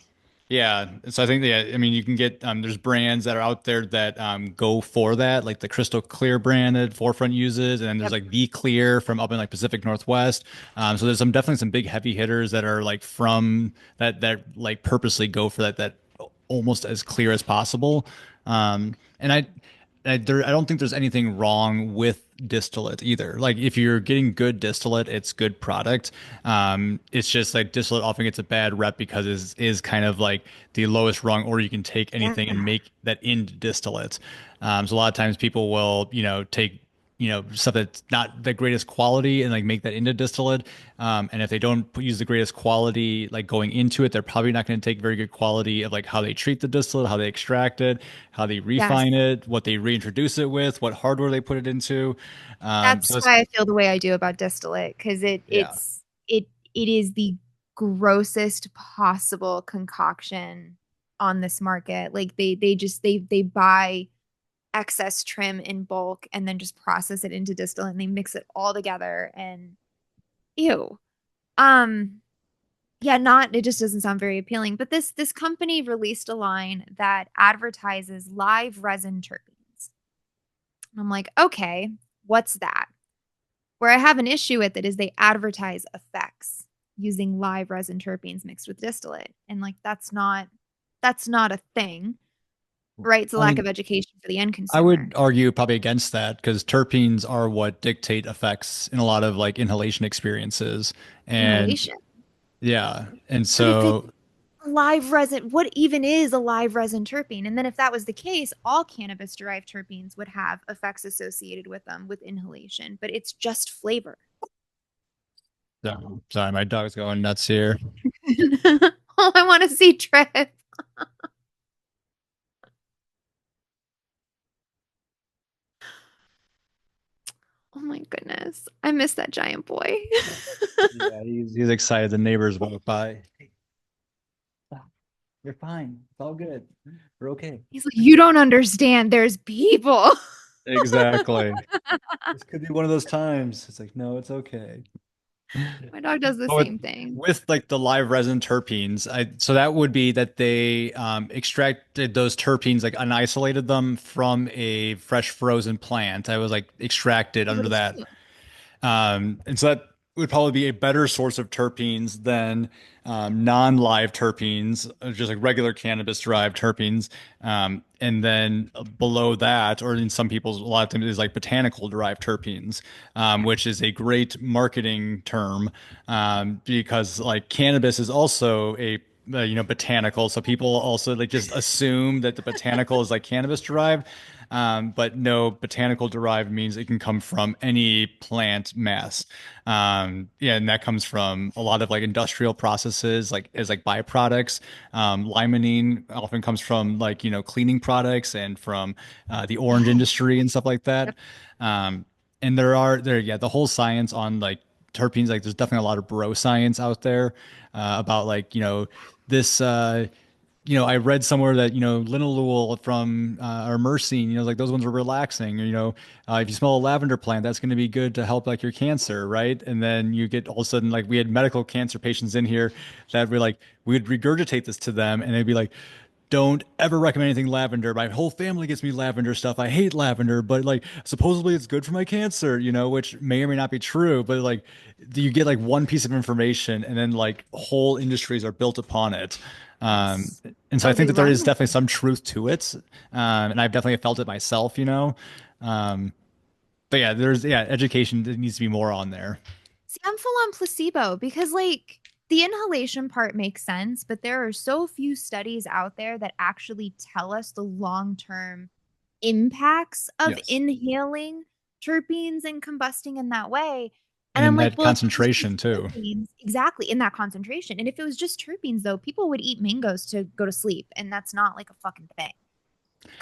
yeah, so I think I mean you can get there's brands that are out there that go for that, like the Crystal Clear brand that Forefront uses, and then there's Yep. like Be Clear from up in like Pacific Northwest. So there's definitely some big heavy hitters that are like from that like purposely go for that almost as clear as possible. And I don't think there's anything wrong with distillate either. Like if you're getting good distillate, it's good product. It's just like distillate often gets a bad rep because is kind of like the lowest rung, or you can take anything and Yeah. make that into distillate. So a lot of times people will, take stuff that's not the greatest quality and like make that into distillate. And if they don't use the greatest quality like going into it, they're probably not going to take very good quality of like how they treat the distillate, how they extract it, how they Yes. refine it, what they reintroduce it with, what hardware they put it into. So That's it's why I feel the way I do about distillate because yeah. it is the grossest possible concoction on this market. Like they buy excess trim in bulk and then just process it into distillate and they mix it all together and ew. Um yeah, not it just doesn't sound very appealing. But this company released a line that advertises live resin terpenes. And I'm like, okay, what's that? Where I have an issue with it is they advertise effects using live resin terpenes mixed with distillate. And like that's not a thing, right? It's a I lack of mean, education for the end I consumer. would argue probably against that because terpenes are what dictate effects in a lot of like inhalation experiences. And Inhalation. yeah, and But if it's so live resin, what even is a live resin terpene? And then if that was the case, all cannabis derived terpenes would have effects associated with them with inhalation, but it's just flavor. So, sorry, my dog's going nuts here. Oh, I want to see Trip. Oh my goodness. I miss that giant boy. Yeah, he's excited. The neighbors walk by. Hey, stop. You're fine. It's all good. We're okay. He's like, you don't understand. There's people. Exactly. This could be one of those times. It's like, no, it's okay. My dog does the But same thing. with like the live resin terpenes, so that would be that they extracted those terpenes, like unisolated them from a fresh frozen plant. I was like extracted I would under that. assume. And so that would probably be a better source of terpenes than non-live terpenes, just like regular cannabis-derived terpenes. And then below that, or in some people's, a lot of times is like botanical-derived terpenes, which is a great marketing term because like cannabis is also a botanical. So people also like just assume that the botanical is like cannabis derived. But no, botanical derived means it can come from any plant mass. Yeah, and that comes from a lot of like industrial processes, like as like byproducts. Limonene often comes from like, cleaning products and from the orange Yes. industry and stuff like that. Yep. Um, and yeah, the whole science on like terpenes, like there's definitely a lot of bro science out there about like, this I read somewhere that, linalool from or myrcene, like those ones are relaxing. Or, if you smell a lavender plant, that's going to be good to help like your cancer, right? And then you get all of a sudden, like we had medical cancer patients in here that were like, we would regurgitate this to them and they'd be like, don't ever recommend anything lavender. My whole family gets me lavender stuff. I hate lavender, but like supposedly it's good for my cancer, which may or may not be true. But like you get like one piece of information and then like whole industries are built upon it. Um, Yes. and so I Oh, think they that there run is with definitely it. some truth to it. And I've definitely felt it myself. Um, but yeah, education needs to be more on there. See, I'm full on placebo because, like, the inhalation part makes sense, but there are so few studies out there that actually tell us the long term impacts of Yes. inhaling terpenes and combusting in that way. And And I'm in like, that well, if it was just concentration too. terpenes, exactly in that concentration. And if it was just terpenes, though, people would eat mangoes to go to sleep. And that's not like a fucking thing.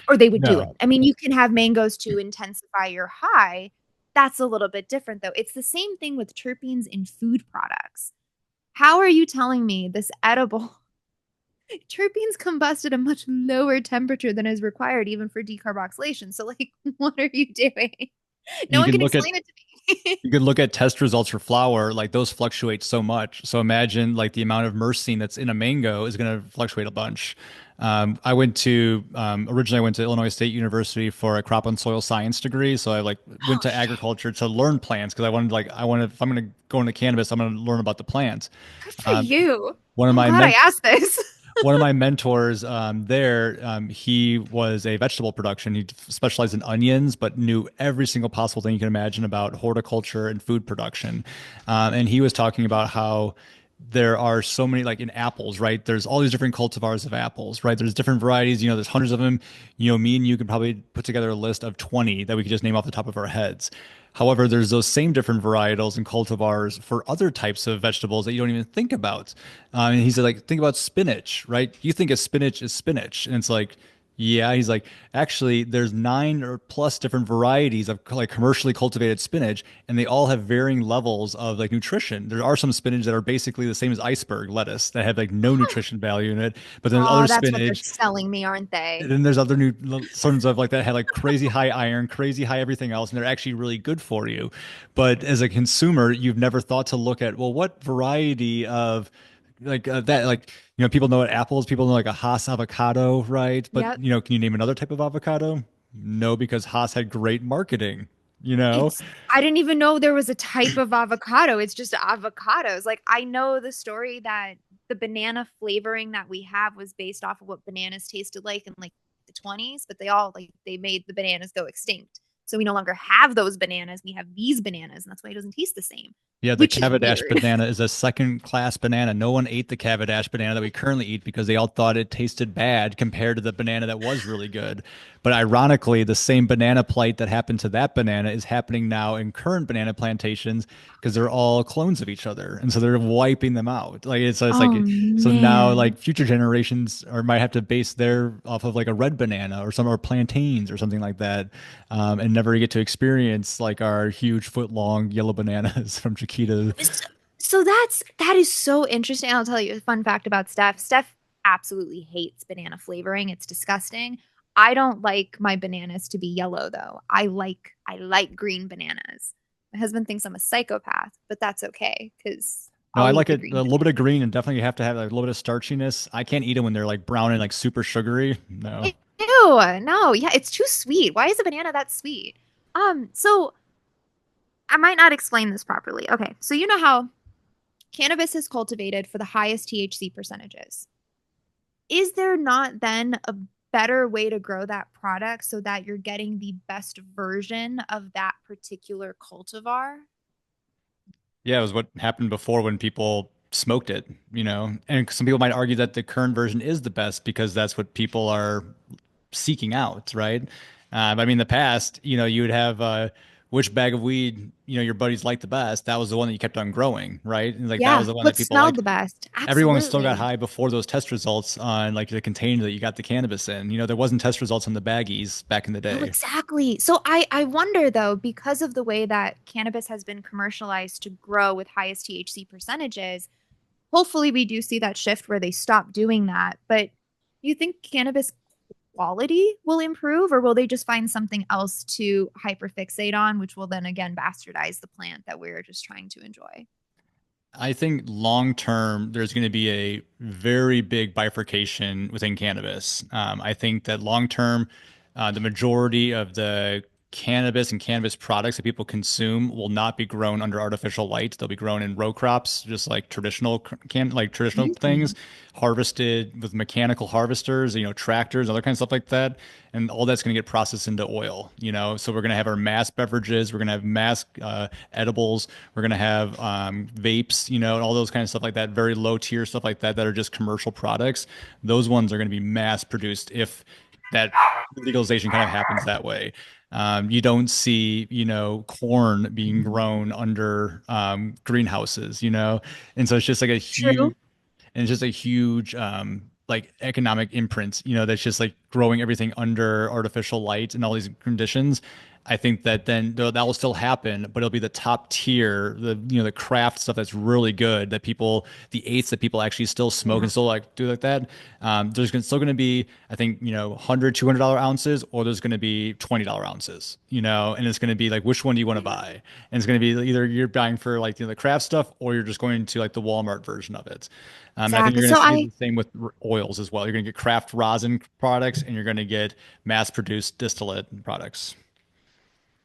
Or they would do it. No. I mean, you can have mangoes to intensify your high. That's a little bit different, though. It's the same thing with terpenes in food products. How are you telling me this edible terpenes combust at a much lower temperature than is required even for decarboxylation? So, like, what are you doing? No You one can can look at explain it to me. You could look at test results for flour, like those fluctuate so much. So imagine like the amount of myrcene that's in a mango is going to fluctuate a bunch. Originally I went to Illinois State University for a crop and soil science degree. So I like went Oh to shit. agriculture to learn plants because I wanted, if I'm going to go into cannabis, I'm going to learn about the plants. Good for Um, you. one of I'm my glad I men asked this. one of my mentors he was a vegetable production. He specialized in onions, but knew every single possible thing you can imagine about horticulture and food production. And he was talking about how there are so many, like in apples, right? There's all these different cultivars of apples, right? There's different varieties, there's hundreds of them. Me and you could probably put together a list of 20 that we could just name off the top of our heads. However, there's those same different varietals and cultivars for other types of vegetables that you don't even think about. And he said, like, think about spinach, right? You think of spinach is spinach. And it's like, yeah, he's like, actually, there's 9 or plus different varieties of like commercially cultivated spinach, and they all have varying levels of like nutrition. There are some spinach that are basically the same as iceberg lettuce that have like no nutrition value in it, but then there's Oh, other that's what they're spinach, selling me, aren't and they? then there's other new sorts of like that had like crazy high iron, crazy high everything else, and they're actually really good for you. But as a consumer, you've never thought to look at, well, what variety of that, like, people know what apples, people know like a Hass avocado, right? But Yep. can you name another type of avocado? No, because Hass had great marketing, you know? It's I didn't even know there was a type of avocado. It's just avocados. Like I know the story that the banana flavoring that we have was based off of what bananas tasted like in like the 20s, but they all like they made the bananas go extinct. So we no longer have those bananas. We have these bananas, and that's why it doesn't taste the same, Yeah, the which is Cavendish weird. banana is a second class banana. No one ate the Cavendish banana that we currently eat because they all thought it tasted bad compared to the banana that was really good. But ironically, the same banana plight that happened to that banana is happening now in current banana plantations because they're all clones of each other. And so they're wiping them out. Like it's Oh like so now like man. future generations or might have to base their off of like a red banana or some or plantains or something like that, and never get to experience like our huge foot long yellow bananas from Chiquita. So that is so interesting. I'll tell you a fun fact about Steph. Steph absolutely hates banana flavoring. It's disgusting. I don't like my bananas to be yellow though. I like green bananas. My husband thinks I'm a psychopath, but that's okay because No, I I'll eat like the it a green little bit of banana. green and definitely you have to have like, a little bit of starchiness. I can't eat them when they're like brown and like super sugary. No. Ew, no, yeah, it's too sweet. Why is a banana that sweet? So I might not explain this properly. Okay, so you know how cannabis is cultivated for the highest THC percentages. Is there not then a better way to grow that product so that you're getting the best version of that particular cultivar? Yeah, it was what happened before when people smoked it, you know. And some people might argue that the current version is the best because that's what people are seeking out, right? I mean, in the past, you know, you would have which bag of weed, you know, your buddies liked the best. That was the one that you kept on growing, right? And like that Yeah, was the one that what people smelled liked. the best? Everyone still got Absolutely. high before those test results on like the container that you got the cannabis in. You know, there wasn't test results on the baggies back in the No, day. exactly. So I wonder though, because of the way that cannabis has been commercialized to grow with highest THC percentages, hopefully we do see that shift where they stop doing that. But you think cannabis quality will improve, or will they just find something else to hyperfixate on, which will then again bastardize the plant that we're just trying to enjoy? I think long term, there's going to be a very big bifurcation within cannabis. I think that long term, the majority of the cannabis and cannabis products that people consume will not be grown under artificial light. They'll be grown in row crops, just like like traditional things, Mm. harvested with mechanical harvesters, you know, tractors, other kinds of stuff like that. And all that's going to get processed into oil, you know. So we're going to have our mass beverages, we're going to have mass edibles, we're going to have vapes, you know, and all those kinds of stuff like that, very low tier stuff like that, that are just commercial products. Those ones are going to be mass produced if that legalization kind of happens that way. You don't see, you know, corn being grown under greenhouses, you know, and so it's just like a True. huge and it's just a huge like economic imprint, you know, that's just like growing everything under artificial light and all these conditions. I think that then that will still happen, but it'll be the top tier, the you know the craft stuff that's really good that people, the eighths that people actually still smoke Yeah, and still like do like that. Still going to be, I think, you know, $100, $200 ounces, or there's going to be $20 ounces, you know, and it's going to be like, which one do you want to buy? And it's going to be either you're buying for like, you know, the craft stuff, or you're just going to like the Walmart version of it. And I think exactly. you're going So to see I the same with oils as well. You're going to get craft rosin products and you're going to get mass produced distillate products.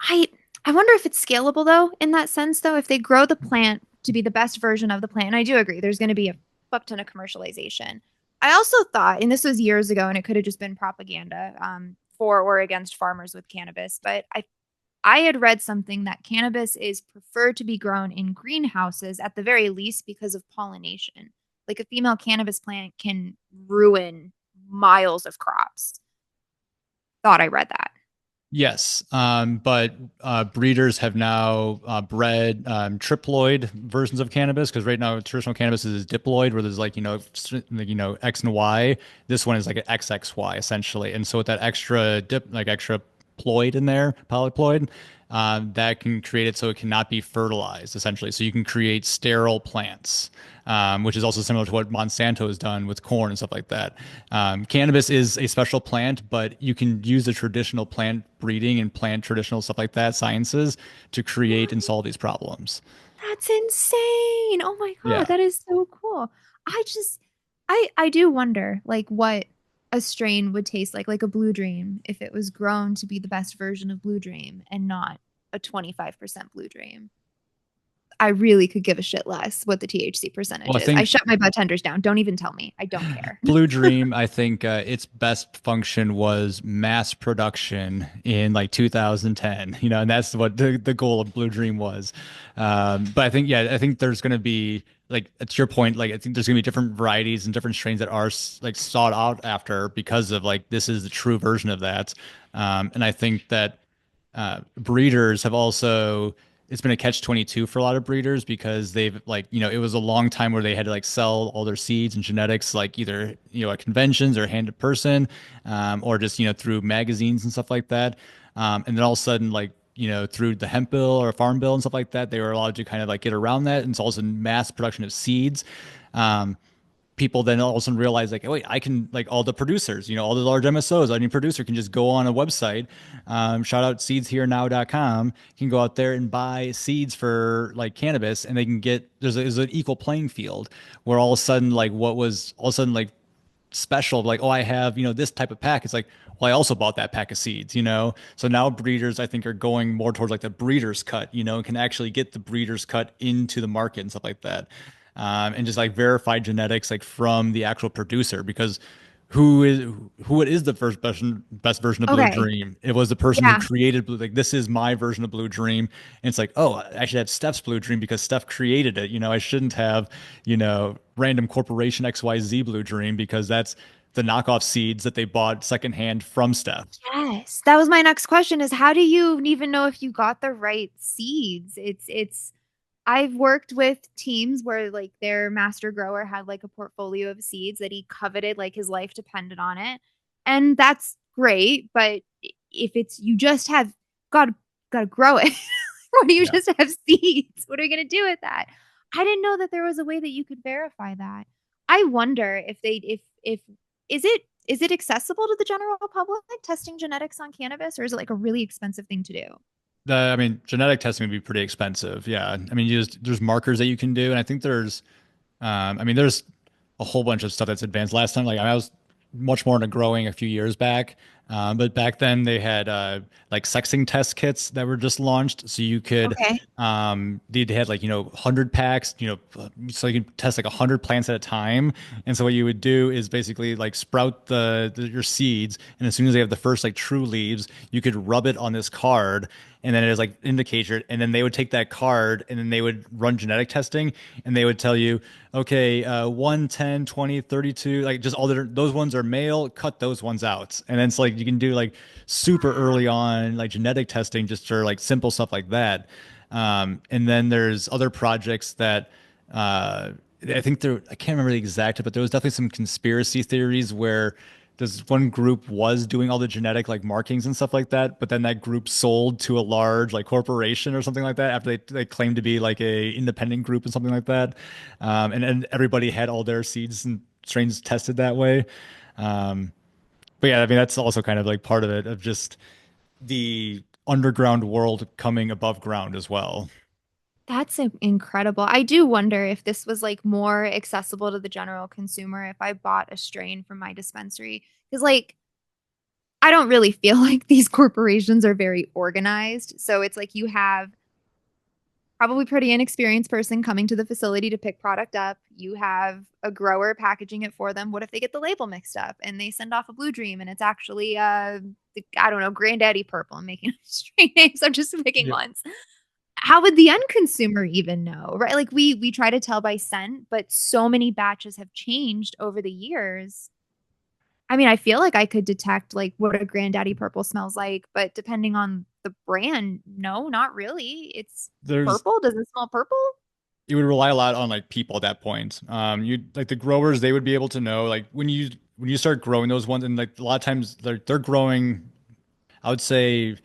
I I wonder if it's scalable though, in that sense though, if they grow the plant to be the best version of the plant. And I do agree, there's going to be a fuck ton of commercialization. I also thought, and this was years ago, and it could have just been propaganda for or against farmers with cannabis, but I had read something that cannabis is preferred to be grown in greenhouses at the very least because of pollination. Like a female cannabis plant can ruin miles of crops. Thought I read that. Yes, but breeders have now bred triploid versions of cannabis because right now traditional cannabis is diploid, where there's like like, you know X and Y. This one is like an XXY essentially, and so with that extra dip, like extra ploid in there, polyploid, that can create it so it cannot be fertilized essentially. So you can create sterile plants, which is also similar to what Monsanto has done with corn and stuff like that. Cannabis is a special plant, but you can use the traditional plant breeding and plant traditional stuff like that, sciences, to create and solve these problems. That's insane. Oh my God, Yeah. that is so cool. I just I do wonder like what a strain would taste like a Blue Dream if it was grown to be the best version of Blue Dream and not a 25% Blue Dream. I really could give a shit less what the THC Well, percentage I is. I think shut my bartenders down. Don't even tell me. I don't care. Blue Dream, I think its best function was mass production in like 2010, and that's what the goal of Blue Dream was. But I think, yeah, I think there's going to be, like, it's your point, like, I think there's going to be different varieties and different strains that are like sought out after because of like, this is the true version of that. And I think that breeders have also, it's been a catch 22 for a lot of breeders because they've, like, it was a long time where they had to like sell all their seeds and genetics, like either at conventions or hand to person, or just through magazines and stuff like that. And then all of a sudden, like, through the hemp bill or farm bill and stuff like that, they were allowed to kind of like get around that, and it's also mass production of seeds. um, People then all of a sudden realize, like, oh, wait, I can, like, all the producers, all the large MSOs, any producer can just go on a website, shout out seedsherenow.com, can go out there and buy seeds for like cannabis, and they can get, there's an equal playing field where all of a sudden, like, what was all of a sudden like special, like, oh, I have, this type of pack. It's like, well, I also bought that pack of seeds. So now breeders, I think, are going more towards like the breeder's cut, and can actually get the breeder's cut into the market and stuff like that. And just like verify genetics like from the actual producer, because who is the first best version of Blue Okay. Dream? It was the person who Yeah. created Blue. Like, this is my version of Blue Dream, and it's like, oh, I should have Steph's Blue Dream because Steph created it. I shouldn't have random corporation XYZ Blue Dream because that's the knockoff seeds that they bought secondhand from Steph. Yes. That was my next question is how do you even know if you got the right seeds? It's I've worked with teams where like their master grower had like a portfolio of seeds that he coveted, like his life depended on it. And that's great, but if it's you just have got to grow it. Or do you Yeah. just have seeds? What are you going to do with that? I didn't know that there was a way that you could verify that. I wonder if they if is it accessible to the general public testing genetics on cannabis, or is it like a really expensive thing to do? I mean, genetic testing would be pretty expensive. Yeah. I mean, there's markers that you can do, and I think I mean, there's a whole bunch of stuff that's advanced. Last time, like, I was much more into growing a few years back, but back then they had like sexing test kits that were just launched, so you could Okay. they had, like, 100 packs, so you could test like 100 plants at a time. And so what you would do is basically like sprout your seeds, and as soon as they have the first like true leaves, you could rub it on this card, and then it is like indicator, and then they would take that card and then they would run genetic testing, and they would tell you, okay, 1, 10, 20, 32, like, just all those ones are male, cut those ones out. And then it's like you can do like super early on like genetic testing just for like simple stuff like that. And then there's other projects that I think I can't remember the exact, but there was definitely some conspiracy theories where this one group was doing all the genetic like markings and stuff like that, but then that group sold to a large like corporation or something like that after they claimed to be like a independent group and something like that. And everybody had all their seeds and strains tested that way. Um, but yeah, I mean, that's also kind of like part of it, of just the underground world coming above ground as well. That's incredible. I do wonder if this was like more accessible to the general consumer if I bought a strain from my dispensary. Because, like, I don't really feel like these corporations are very organized. So it's like you have probably pretty inexperienced person coming to the facility to pick product up. You have a grower packaging it for them. What if they get the label mixed up and they send off a Blue Dream and it's actually I don't know, Granddaddy Purple. I'm making strain names. I'm just picking Yeah. ones. How would the end consumer even know, right? Like we try to tell by scent, but so many batches have changed over the years. I mean, I feel like I could detect like what a Granddaddy Purple smells like, but depending on the brand, no, not really. It's There's purple. Does it smell purple? You would rely a lot on like people at that point. You like the growers, they would be able to know, like, when you start growing those ones, and like a lot of times they're growing, I would say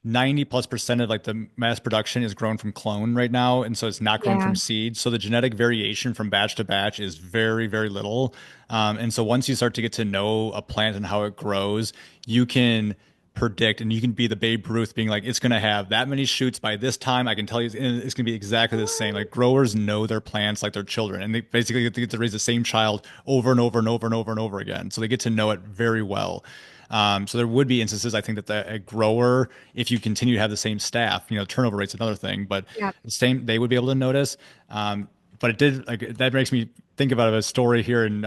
90+% of like the mass production is grown from clone right now. And so it's not grown Yeah. from seed. So the genetic variation from batch to batch is very, very little. And so once you start to get to know a plant and how it grows, you can predict, and you can be the Babe Ruth being like, it's going to have that many shoots by this time. I can tell you it's going to be exactly the same. What? Like growers know their plants like their children, and they basically get to raise the same child over and over and over and over and over again. So they get to know it very well. So there would be instances, I think, that a grower, if you continue to have the same staff, turnover rate's another thing, but Yeah. the same, they would be able to notice. But it did like that makes me think about a story here in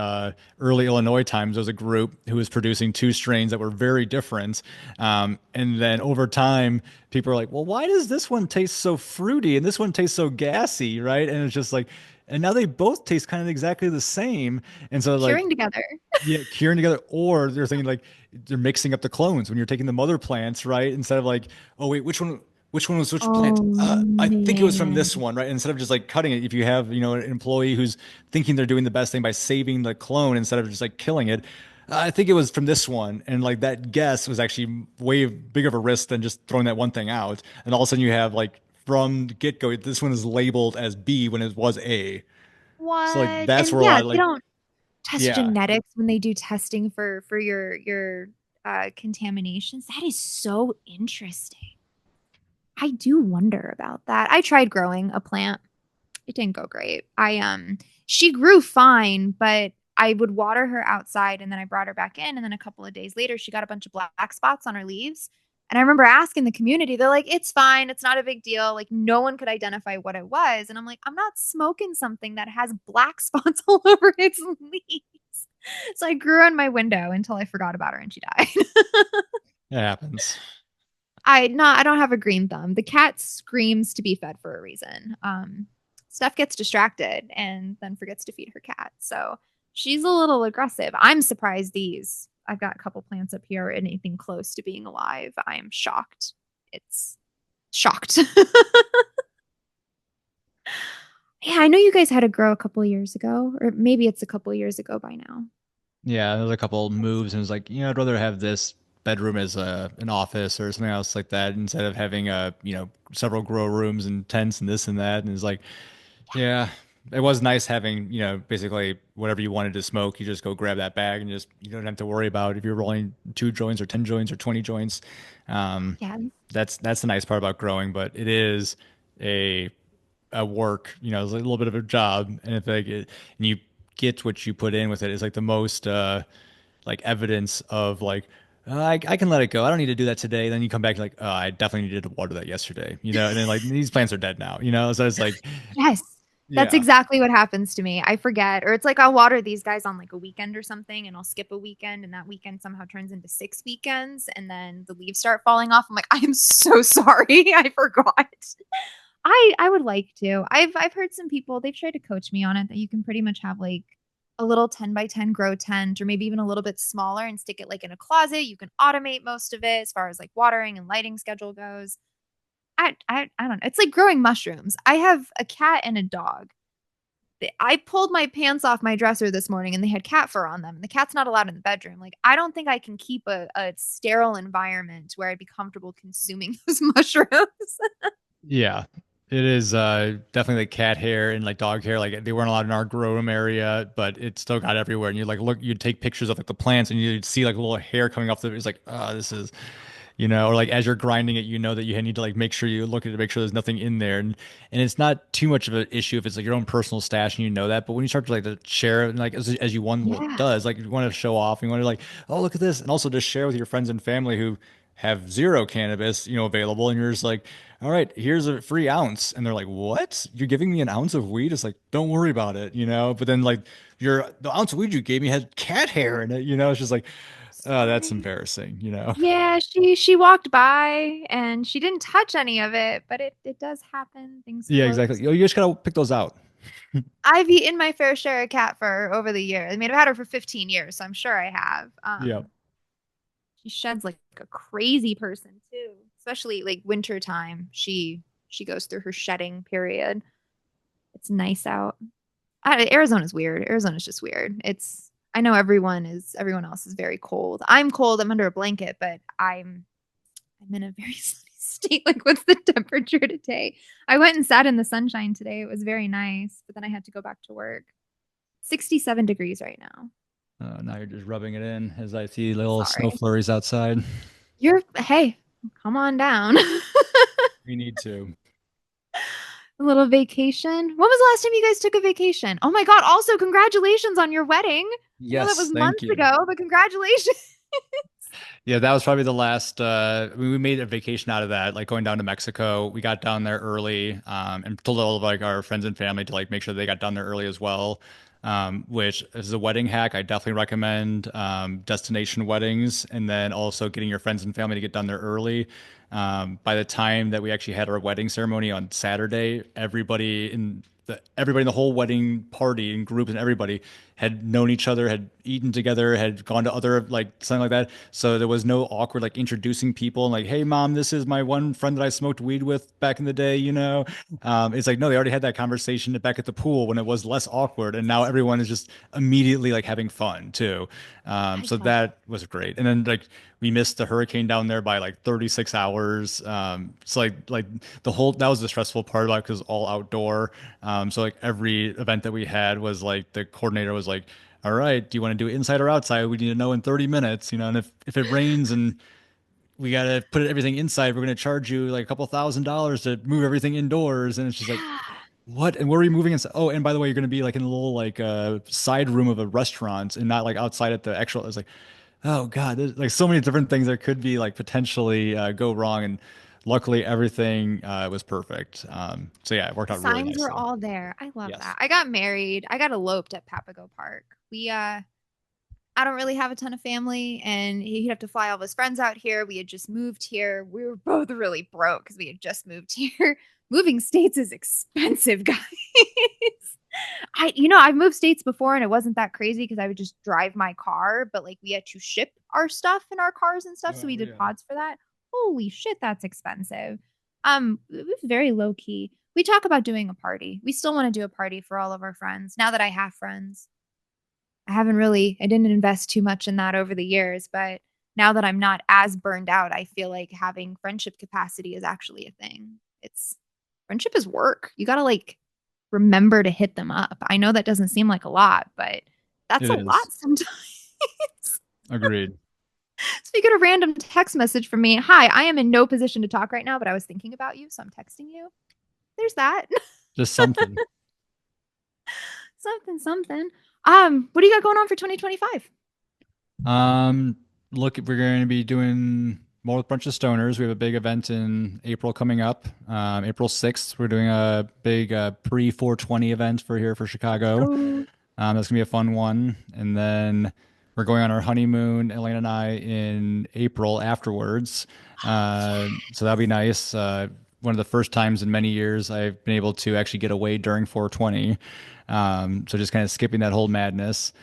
early Illinois times. There was a group who was producing two strains that were very different, and then over time, people are like, "Well, why does this one taste so fruity and this one tastes so gassy?" Right? And it's just like, and now they both taste kind of exactly the same, and so like Curing together. yeah, curing together, or they're thinking like they're mixing up the clones when you're taking the mother plants, right? Instead of like, oh wait, which one was which plant? Oh I think it was from man. this one, right? Instead of just like cutting it, if you have, an employee who's thinking they're doing the best thing by saving the clone instead of just like killing it, I think it was from this one. And like that guess was actually way bigger of a risk than just throwing that one thing out. And all of a sudden you have like from the get-go, this one is labeled as B when it was A. So like What? that's And where a yeah, lot they like, don't test yeah. genetics when they do testing for your contaminations. That is so interesting. I do wonder about that. I tried growing a plant. It didn't go great. She grew fine, but I would water her outside and then I brought her back in and then a couple of days later she got a bunch of black spots on her leaves. And I remember asking the community, they're like, "It's fine, it's not a big deal." Like no one could identify what it was. And I'm like, "I'm not smoking something that has black spots all over its leaves." So I grew on my window until I forgot about her and she died. It happens. I don't have a green thumb. The cat screams to be fed for a reason. Steph gets distracted and then forgets to feed her cat. So she's a little aggressive. I'm surprised these. I've got a couple plants up here, anything close to being alive. I am shocked. It's shocked. Yeah, I know you guys had to grow a couple years ago, or maybe it's a couple years ago by now. Yeah, there was a couple moves, and it was like, I'd rather have this bedroom as an office or something else like that instead of having several grow rooms and tents and this and that. And it's like, yeah, it was nice having, basically whatever you wanted to smoke, you just go grab that bag and just you don't have to worry about if you're rolling 2 joints or 10 joints or 20 joints. Um, Yeah. that's the nice part about growing, but it is a a work, it's a little bit of a job, and if like and you get what you put in with it is like the most like evidence of like I can let it go. I don't need to do that today. Then you come back like, oh, I definitely needed to water that yesterday, and then like these plants are dead now, So it's like, Yes. That's yeah, exactly what happens to me. I forget, or it's like I'll water these guys on like a weekend or something, and I'll skip a weekend, and that weekend somehow turns into 6 weekends, and then the leaves start falling off. I'm like, I am so sorry, I forgot. I would like to. I've heard some people they've tried to coach me on it that you can pretty much have like a little 10 by 10 grow tent, or maybe even a little bit smaller, and stick it like in a closet. You can automate most of it as far as like watering and lighting schedule goes. I don't know. It's like growing mushrooms. I have a cat and a dog. I pulled my pants off my dresser this morning and they had cat fur on them. And the cat's not allowed in the bedroom. Like, I don't think I can keep a sterile environment where I'd be comfortable consuming those mushrooms. yeah. It is definitely like cat hair and like dog hair. Like they weren't allowed in our grow room area, but it still got everywhere. And you like look, you'd take pictures of like the plants and you'd see like a little hair coming off the. It's like, oh, this is, or like as you're grinding it, that you need to like make sure you look at it to make sure there's nothing in there, and it's not too much of an issue if it's like your own personal stash and you know that. But when you start to like to share it, like as you one Yeah. does, like you want to show off, you want to like, oh look at this, and also just share with your friends and family who have zero cannabis, available, and you're just like, all right, here's a free ounce, and they're like, what? You're giving me an ounce of weed? It's like, don't worry about it. But then like the ounce of weed you gave me had cat hair in it, It's just like, oh, that's Sorry. embarrassing. Yeah, she walked by and she didn't touch any of it, but it does happen. Things Yeah, float. exactly. You just gotta pick those out. I've eaten my fair share of cat fur over the years. I mean, I've had her for 15 years, so I'm sure I have. Yeah. She sheds like a crazy person too, especially like winter time. She goes through her shedding period. It's nice out. Arizona's weird. Arizona's just weird. I know everyone else is very cold. I'm cold. I'm under a blanket, but I'm in a very sunny state. Like, what's the temperature today? I went and sat in the sunshine today. It was very nice, but then I had to go back to work. 67 degrees right now. Now you're just rubbing it in as I see little snow Sorry. flurries outside. Hey, come on down. We need to. A little vacation. When was the last time you guys took a vacation? Oh my God. Also, congratulations on your wedding. I know that Yes, was thank months you. ago, but congratulations. Yeah, that was probably the last we made a vacation out of that, like going down to Mexico. We got down there early, and told all of like our friends and family to like make sure they got down there early as well. Which is a wedding hack. I definitely recommend destination weddings, and then also getting your friends and family to get down there early. By the time that we actually had our wedding ceremony on Saturday, everybody in the whole wedding party and group and everybody had known each other, had eaten together, had gone to other like something like that. So there was no awkward like introducing people and like, hey mom, this is my one friend that I smoked weed with back in the day, you know. It's like no, they already had that conversation back at the pool when it was less awkward, and now everyone is just immediately like having fun too. I So love that was great. And then like we missed the hurricane down there by like 36 hours. So like the whole that was the stressful part about because all outdoor. So like every event that we had was like the coordinator was like, all right, do you want to do it inside or outside? We need to know in 30 minutes, you know, and if it rains and we got to put everything inside, we're going to charge you like a couple $1,000s to move everything indoors. And it's just like, Yeah. what? And where are we moving inside? Oh, and by the way, you're going to be like in a little like side room of a restaurant and not like outside at the actual. It's like, oh God, there's like so many different things that could be like potentially go wrong. And luckily everything was perfect. So yeah, it worked The out really signs were nicely. all there. I love Yes. that. I got married. I got eloped at Papago Park. I don't really have a ton of family, and he'd have to fly all of his friends out here. We had just moved here. We were both really broke because we had just moved here. Moving states is expensive, guys. I've moved states before and it wasn't that crazy because I would just drive my car, but like we had to ship our stuff in our cars and stuff, so we Oh did yeah. pods for that. Holy shit, that's expensive. It was very low key. We talk about doing a party. We still want to do a party for all of our friends now that I have friends. I didn't invest too much in that over the years, but now that I'm not as burned out, I feel like having friendship capacity is actually a thing. It's Friendship is work. You got to like remember to hit them up. I know that doesn't seem like a lot, but that's It a is. lot sometimes. Agreed. So you get a random text message from me. Hi, I am in no position to talk right now, but I was thinking about you, so I'm texting you. There's that. Just something. Something, something. What do you got going on for 2025? Um, Look, we're going to be doing more with Bunch of Stoners. We have a big event in April coming up. April 6th, we're doing a big pre 420 event for here for Chicago. Oh, That's gonna be a fun one. And then we're going on our honeymoon, Elaine and I, in April afterwards. So that'll be nice. One of the first times in many years I've been able to actually get away during 420. So just kind of skipping that whole madness.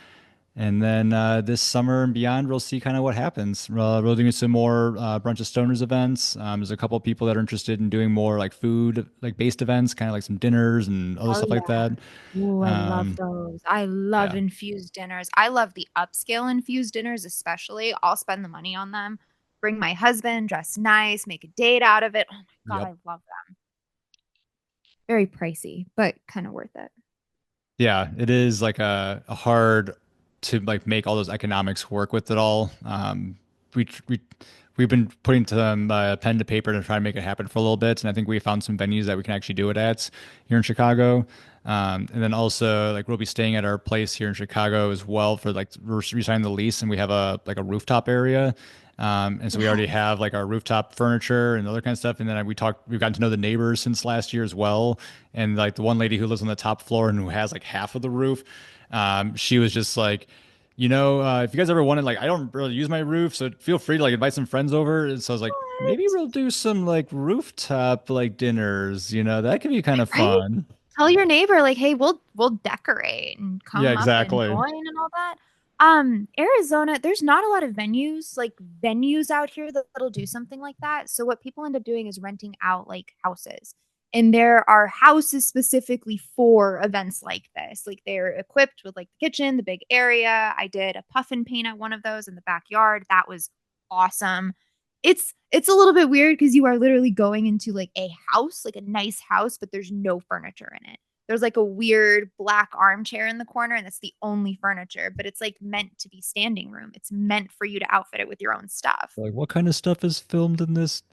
And then this summer and beyond, we'll see kind of what happens. We're doing some more Brunch of Stoners events. There's a couple of people that are interested in doing more like food, like based events, kind of like some dinners and other oh stuff like yeah. that. Ooh, I love Um, those. I love yeah. infused dinners. I love the upscale infused dinners, especially. I'll spend the money on them. Bring my husband, dress nice, make a date out of it. Oh my God, Yep. I love that. Very pricey, but kind of worth it. Yeah, it is like a hard to like make all those economics work with it all. We we've been putting some pen to paper to try to make it happen for a little bit, and I think we found some venues that we can actually do it at here in Chicago. And then also like we'll be staying at our place here in Chicago as well for like we're re-signing the lease, and we have a like a rooftop area. And so we already Yes. have like our rooftop furniture and other kind of stuff. And then we've gotten to know the neighbors since last year as well. And like the one lady who lives on the top floor and who has like half of the roof, she was just like, if you guys ever wanted, like, I don't really use my roof, so feel free to like invite some friends over. And so I was like, maybe What? we'll do some like rooftop like dinners, that could be kind of Right? fun. Tell your neighbor, like, hey, we'll decorate and Yeah, come up and exactly. join and all that. Arizona, there's not a lot of venues out here that'll do something like that. So what people end up doing is renting out like houses. And there are houses specifically for events like this. Like they're equipped with like the kitchen, the big area. I did a puff and paint at one of those in the backyard. That was awesome. It's a little bit weird because you are literally going into like a house, like a nice house, but there's no furniture in it. there's like a weird black armchair in the corner, and it's the only furniture, but it's like meant to be standing room. It's meant for you to outfit it with your own stuff. Like, what kind of stuff is filmed in this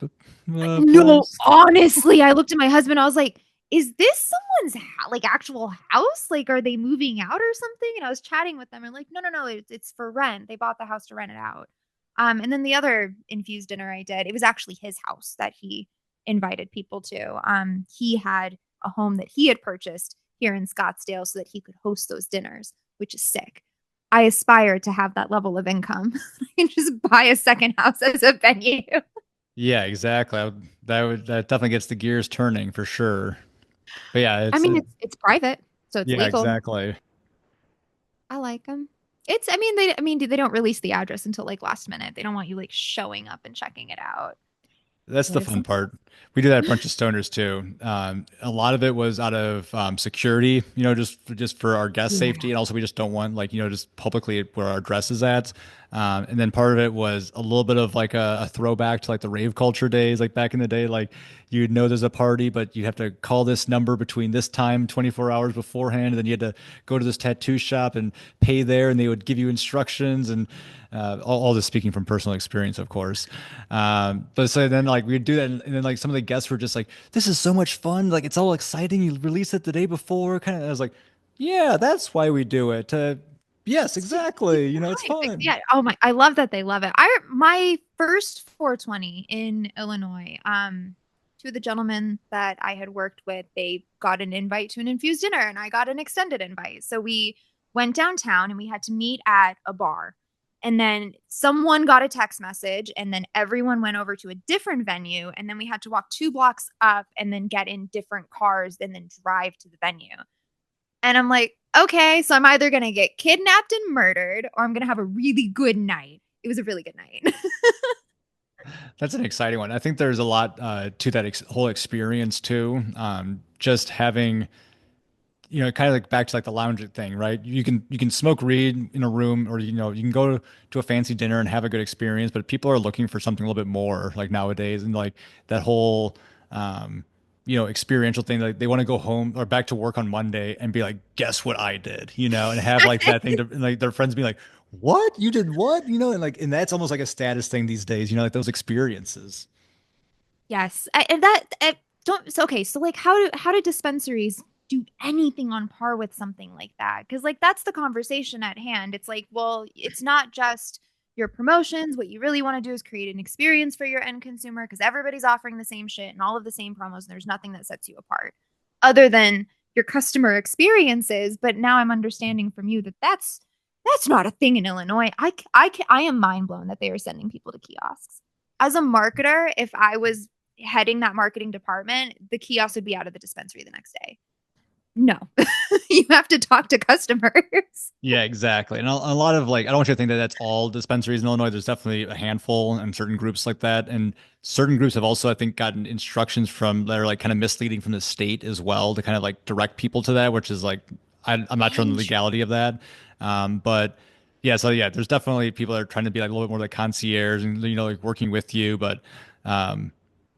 No, place? honestly, I looked at my husband. I was like, "Is this someone's like actual house? Like, are they moving out or something?" And I was chatting with them, and like, "No, it's for rent. They bought the house to rent it out." And then the other infused dinner I did, it was actually his house that he invited people to. He had a home that he had purchased here in Scottsdale so that he could host those dinners, which is sick. I aspire to have that level of income. I can just buy a second house as a venue. Yeah, exactly. That definitely gets the gears turning for sure. But yeah, I mean, it's private, so it's yeah, legal. exactly. I like them. It's I mean they don't release the address until like last minute. They don't want you like showing up and checking it out. That's But the it's fun part. We do that at Bunch of Stoners too. A lot of it was out of security, just for our guest yeah. safety, and also we just don't want like just publicly where our address is at. And then part of it was a little bit of like a throwback to like the rave culture days, like back in the day. Like you'd know there's a party, but you have to call this number between this time, 24 hours beforehand, and then you had to go to this tattoo shop and pay there, and they would give you instructions and all this speaking from personal experience, of course. But so then like we'd do that, and then like some of the guests were just like, "This is so much fun! Like it's all exciting. You release it the day before." Kind of, I was like, "Yeah, that's why we do it." Yes, It's to keep exactly. the It's hype. fun. Yeah. Oh my, I love that they love it. My first 420 in Illinois, two of the gentlemen that I had worked with, they got an invite to an infused dinner and I got an extended invite. So we went downtown and we had to meet at a bar. And then someone got a text message, and then everyone went over to a different venue. And then we had to walk 2 blocks up and then get in different cars and then drive to the venue. And I'm like, okay, so I'm either going to get kidnapped and murdered or I'm going to have a really good night. It was a really good night. That's an exciting one. I think there's a lot to that whole experience too. Just having kind of like back to like the lounge thing, right? You can smoke weed in a room, or you can go to a fancy dinner and have a good experience, but people are looking for something a little bit more like nowadays, and like that whole experiential thing. Like they want to go home or back to work on Monday and be like, guess what I did, and have like that thing to and, like their friends be like, what? You did what? And that's almost like a status thing these days, like those experiences. Yes. And that don't so okay, so like how do dispensaries do anything on par with something like that? Because like that's the conversation at hand. It's like, well, it's not just your promotions. What you really want to do is create an experience for your end consumer because everybody's offering the same shit and all of the same promos, and there's nothing that sets you apart other than your customer experiences. But now I'm understanding from you that that's not a thing in Illinois. I am mind blown that they are sending people to kiosks. As a marketer, if I was heading that marketing department, the kiosk would be out of the dispensary the next day. No, you have to talk to customers. Yeah, exactly. And a lot of like, I don't want you to think that that's all dispensaries in Illinois. There's definitely a handful and certain groups like that. And certain groups have also, I think, gotten instructions from that are like kind of misleading from the state as well to kind of like direct people to that, which is like, I'm not sure on the legality of that. But yeah, so yeah, there's definitely people that are trying to be like a little bit more like concierge and, like working with you. But um,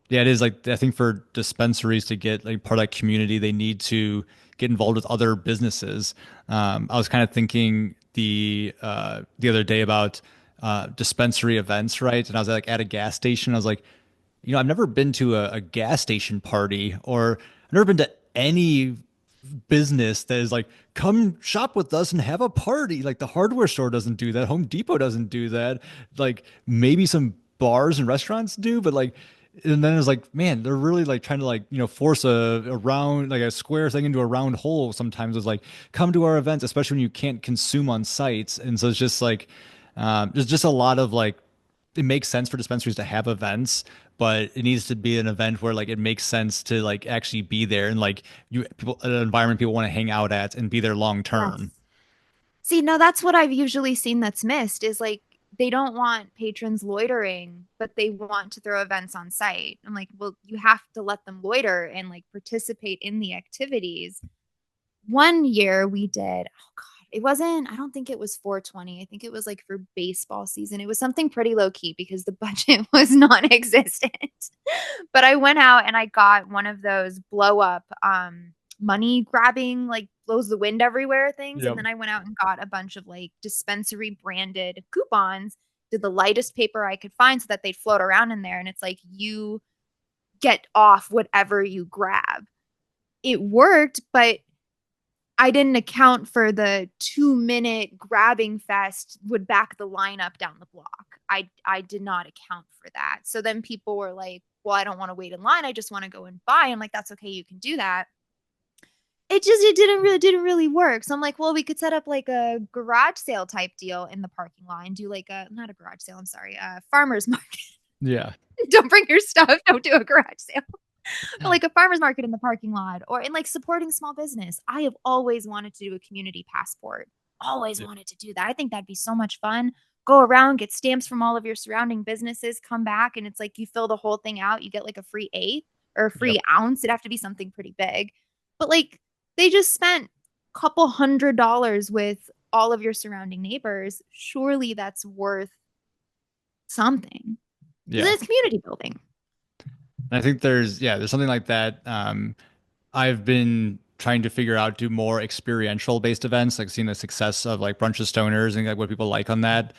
yeah, it is like I think for dispensaries to get like part of that community, they need to get involved with other businesses. I was kind of thinking the other day about dispensary events, right? And I was like at a gas station. I was like, I've never been to a gas station party, or I've never been to any business that is like, come shop with us and have a party. Like the hardware store doesn't do that. Home Depot doesn't do that. Like maybe some bars and restaurants do, but like, and then it's like, man, they're really like trying to like, force a round, like a square thing into a round hole. Sometimes it's like, come to our events, especially when you can't consume on sites. And so it's just like, there's just a lot of like, it makes sense for dispensaries to have events, but it needs to be an event where like it makes sense to like actually be there and like an environment people want to hang out at and be there long term. Yes. See, no, that's what I've usually seen that's missed is like they don't want patrons loitering, but they want to throw events on site. I'm like, well, you have to let them loiter and like participate in the activities. One year we did, oh God, it wasn't, I don't think it was 420. I think it was like for baseball season. It was something pretty low key because the budget was non existent. But I went out and I got one of those blow up money grabbing, like blows the wind everywhere things. And Yep. then I went out and got a bunch of like dispensary branded coupons, did the lightest paper I could find so that they'd float around in there. And it's like you get off whatever you grab. It worked, but I didn't account for the 2 minute grabbing fest would back the line up down the block. I did not account for that. So then people were like, well, I don't want to wait in line. I just want to go and buy. I'm like, that's okay, you can do that. It didn't really work. So I'm like, well, we could set up like a garage sale type deal in the parking lot and do like a not a garage sale, I'm sorry, a farmer's market. Yeah. Don't bring your stuff, don't do a garage sale. But like a farmer's market in the parking lot or in like supporting small business. I have always wanted to do a community passport. Always Yep. wanted to do that. I think that'd be so much fun. Go around, get stamps from all of your surrounding businesses, come back, and it's like you fill the whole thing out. You get like a free eighth or a Yep. free ounce. It'd have to be something pretty big. But like they just spent a couple $100 with all of your surrounding neighbors. Surely that's worth something. Yeah. It's community building. I think there's something like that. I've been trying to figure out do more experiential based events, like seeing the success of like brunch of stoners and like what people like on that.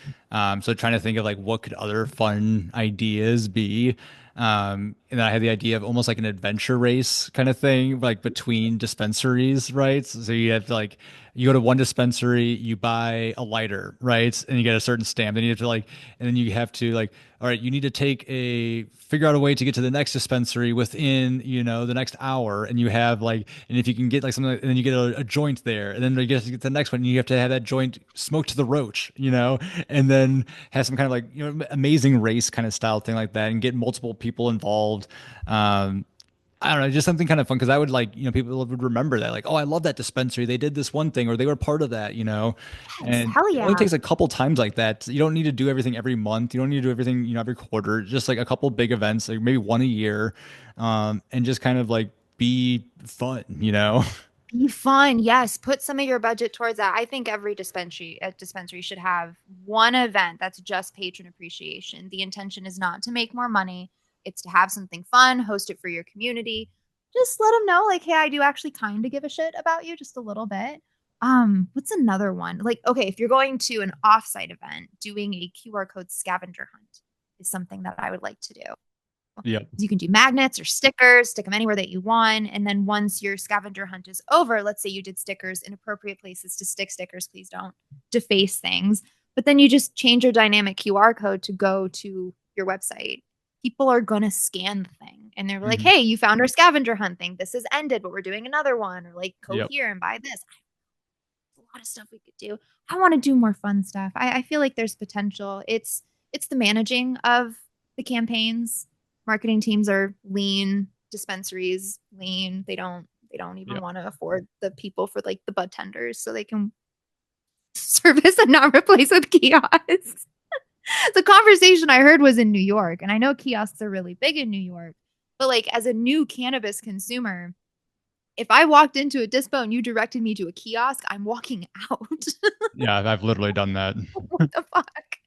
So trying to think of like what could other fun ideas be. And then I had the idea of almost like an adventure race kind of thing, like between dispensaries, right? So you have to like you go to one dispensary, you buy a lighter, right? And you get a certain stamp. Then you have to like, and then you have to like, all right, you need to figure out a way to get to the next dispensary within, the next hour. And you have like, and if you can get like something, and then you get a joint there, and then you get to get the next one, and you have to have that joint smoked to the roach, and then have some kind of like, amazing race kind of style thing like that, and get multiple people involved. Um, I don't know, just something kind of fun because I would like, people would remember that, like, oh, I love that dispensary. They did this one thing or they were part of that. Yes, And hell it only yeah. takes a couple times like that. You don't need to do everything every month. You don't need to do everything, every quarter. Just like a couple big events, like maybe one a year, and just kind of like be fun. Be fun. Yes, put some of your budget towards that. I think every dispensary should have one event that's just patron appreciation. The intention is not to make more money. It's to have something fun, host it for your community. Just let them know like, "Hey, I do actually kind of give a shit about you just a little bit." What's another one? Like, okay, if you're going to an offsite event, doing a QR code scavenger hunt is something that I would like to do. Yep. You can do magnets or stickers, stick them anywhere that you want. And then once your scavenger hunt is over, let's say you did stickers in appropriate places to stick stickers, please don't deface things. But then you just change your dynamic QR code to go to your website. People are going to scan the thing and they're like, Mhm. hey, you found our scavenger hunt thing. This has ended, but we're doing another one. Or like, go Yep. here and buy this. A lot of stuff we could do. I want to do more fun stuff. I feel like there's potential. It's the managing of the campaigns. Marketing teams are lean, dispensaries lean. They don't even Yep. want to afford the people for like the bud tenders so they can service and not replace with kiosks. The conversation I heard was in New York, and I know kiosks are really big in New York, but like as a new cannabis consumer, if I walked into a dispo and you directed me to a kiosk, I'm walking out. Yeah, I've literally done that. What the fuck?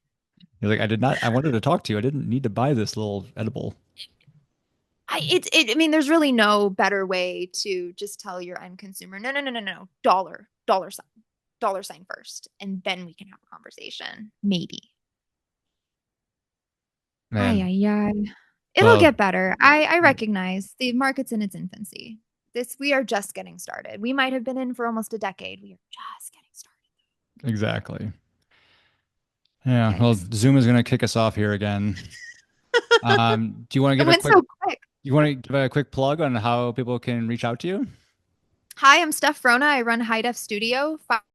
You're like, I wanted to talk to you. I didn't need to buy this little edible. I mean, there's really no better way to just tell your end consumer, no, no, no, no, no, dollar sign first, and then we can have a conversation. Maybe. Ay, Man. ay, ay. It'll Well, get better. I recognize the market's in its infancy. We are just getting started. We might have been in for almost a decade. We are just getting started. exactly. Yeah. Well, Yikes. Zoom is going to kick us off here again. Do you want to It give a went quick so quick. You want to give a quick plug on how people can reach out to you? Hi, I'm Steph Vrona. I run HighDef.Studio.